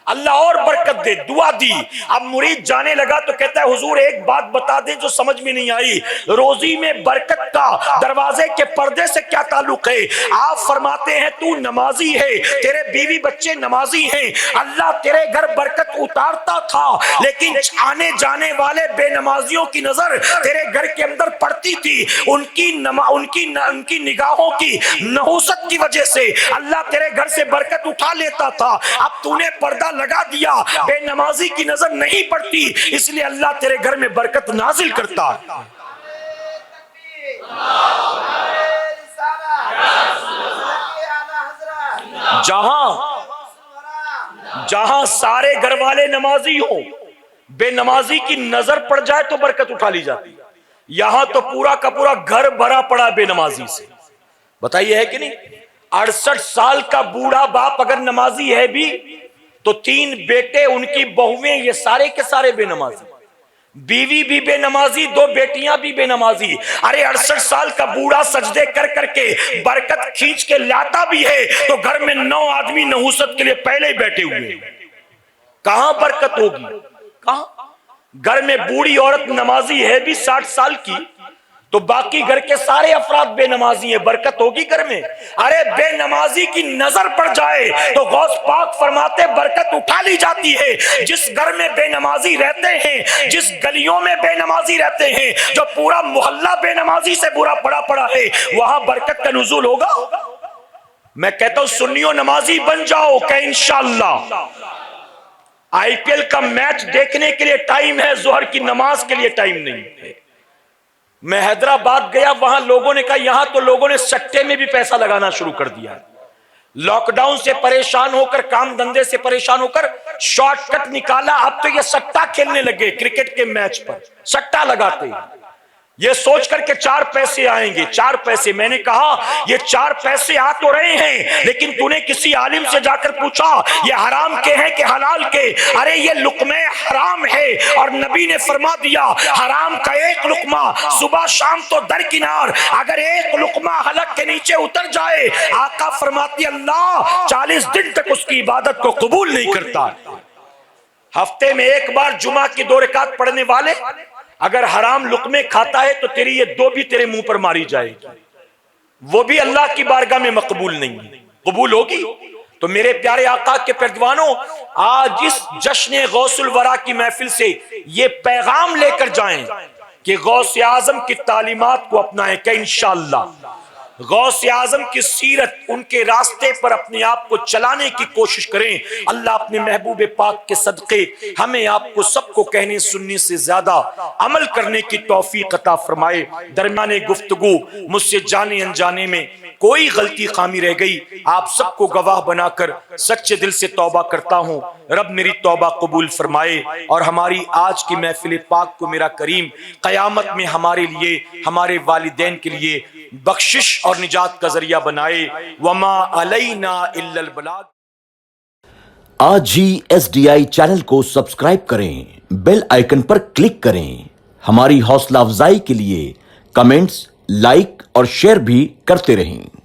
اللہ اور برکت دے. دعا دی. اب مرید جانے لگا تو کہتا ہے حضور ایک بات بتا دیں جو سمجھ میں نہیں آئی, روزی میں برکت کا دروازے کے پردے سے کیا تعلق ہے؟ آپ فرماتے ہیں تو نمازی ہے, تیرے بیوی بچے نمازی ہیں, اللہ تیرے گھر برکت اتارتا تھا, لیکن آنے جانے والے بے نمازیوں کی نظر تیرے گھر کے اندر پڑتی تھی. ان کی نگاہوں کی نحوست کی وجہ سے اللہ تیرے گھر سے برکت اٹھا لیتا تھا. اب تو نے پردہ لگا دیا, بے نمازی کی نظر نہیں پڑتی, اس لیے اللہ تیرے گھر میں برکت نازل کرتا ہے. جہاں سارے گھر والے نمازی ہوں, بے نمازی کی نظر پڑ جائے تو برکت اٹھا لی جاتی. یہاں تو پورا کا پورا گھر بھرا پڑا بے نمازی سے. بتائیے ہے کہ نہیں؟ 68 سال کا بوڑھا باپ اگر نمازی ہے بھی تو 3 بیٹے, ان کی بہویں, یہ سارے کے سارے بے نمازی. بیوی بھی بے نمازی, 2 بیٹیاں بھی بے نمازی. ارے 68 سال کا بوڑھا سجدے کر کر کے برکت کھینچ کے لاتا بھی ہے تو گھر میں 9 آدمی نحوست کے لیے پہلے ہی بیٹھے ہوئے. کہاں برکت ہوگی؟ کہاں؟ گھر میں بوڑھی عورت نمازی ہے بھی 60 سال کی تو باقی گھر کے سارے افراد بے نمازی ہیں، برکت ہوگی گھر میں؟ ارے بے نمازی کی نظر پڑ جائے تو غوث پاک فرماتے برکت اٹھا لی جاتی ہے۔ جس گھر میں بے نمازی رہتے ہیں، جس گلیوں میں بے نمازی رہتے ہیں، جو پورا محلہ بے نمازی سے برا پڑا ہے، وہاں برکت کا نزول ہوگا۔ میں کہتا ہوں سنیوں نمازی بن جاؤ کہ انشاءاللہ آئی پی ایل کا میچ دیکھنے کے لیے ٹائم ہے، ظہر کی نماز کے لیے ٹائم نہیں ہے۔ میں حیدرآباد گیا، وہاں لوگوں نے کہا یہاں تو لوگوں نے سٹے میں بھی پیسہ لگانا شروع کر دیا ہے۔ لاک ڈاؤن سے پریشان ہو کر، کام دھندے سے پریشان ہو کر شارٹ کٹ نکالا، اب تو یہ سٹا کھیلنے لگے، کرکٹ کے میچ پر سٹا لگاتے ہیں، یہ سوچ کر کہ 4 پیسے آئیں گے۔ 4 پیسے، میں نے کہا یہ 4 پیسے آ تو رہے ہیں، لیکن تو نے کسی عالم سے جا کر پوچھا یہ حرام کے ہیں کہ حلال کے؟ ارے یہ لقمہ حرام ہے، اور نبی نے فرما دیا حرام کا ایک لقمہ صبح شام تو درکنار، اگر ایک لقمہ حلق کے نیچے اتر جائے، آقا فرماتی اللہ 40 دن تک اس کی عبادت کو قبول نہیں کرتا۔ ہفتے میں ایک بار جمعہ کی 2 رکعت پڑھنے والے اگر حرام لقمے کھاتا ہے تو تیری یہ 2 بھی تیرے منہ پر ماری جائے گی، وہ بھی اللہ کی بارگاہ میں مقبول نہیں ہے۔ قبول ہوگی؟ تو میرے پیارے آقا کے پردوانوں، آج اس جشن غوث الورا کی محفل سے یہ پیغام لے کر جائیں کہ غوث اعظم کی تعلیمات کو اپنائیں، کہ انشاءاللہ غوث اعظم کی سیرت، ان کے راستے پر اپنے آپ کو چلانے کی کوشش کریں۔ اللہ اپنے محبوب پاک کے صدقے ہمیں آپ کو سب کو کہنے سننے سے زیادہ عمل کرنے کی توفیق عطا فرمائے۔ درمیان گفتگو مجھ سے جانے انجانے میں کوئی غلطی خامی رہ گئی، آپ سب کو گواہ بنا کر سچے دل سے توبہ کرتا ہوں، رب میری توبہ قبول فرمائے، اور ہماری آج کی محفل پاک کو میرا کریم قیامت میں ہمارے لیے، ہمارے والدین کے لیے بخشش اور نجات کا ذریعہ بنائے۔ وما علینا الا البلاغ۔ آج ہی SDI چینل کو سبسکرائب کریں، بیل آئیکن پر کلک کریں۔ ہماری حوصلہ افزائی کے لیے کمنٹس، لائک اور شیئر بھی کرتے رہیں۔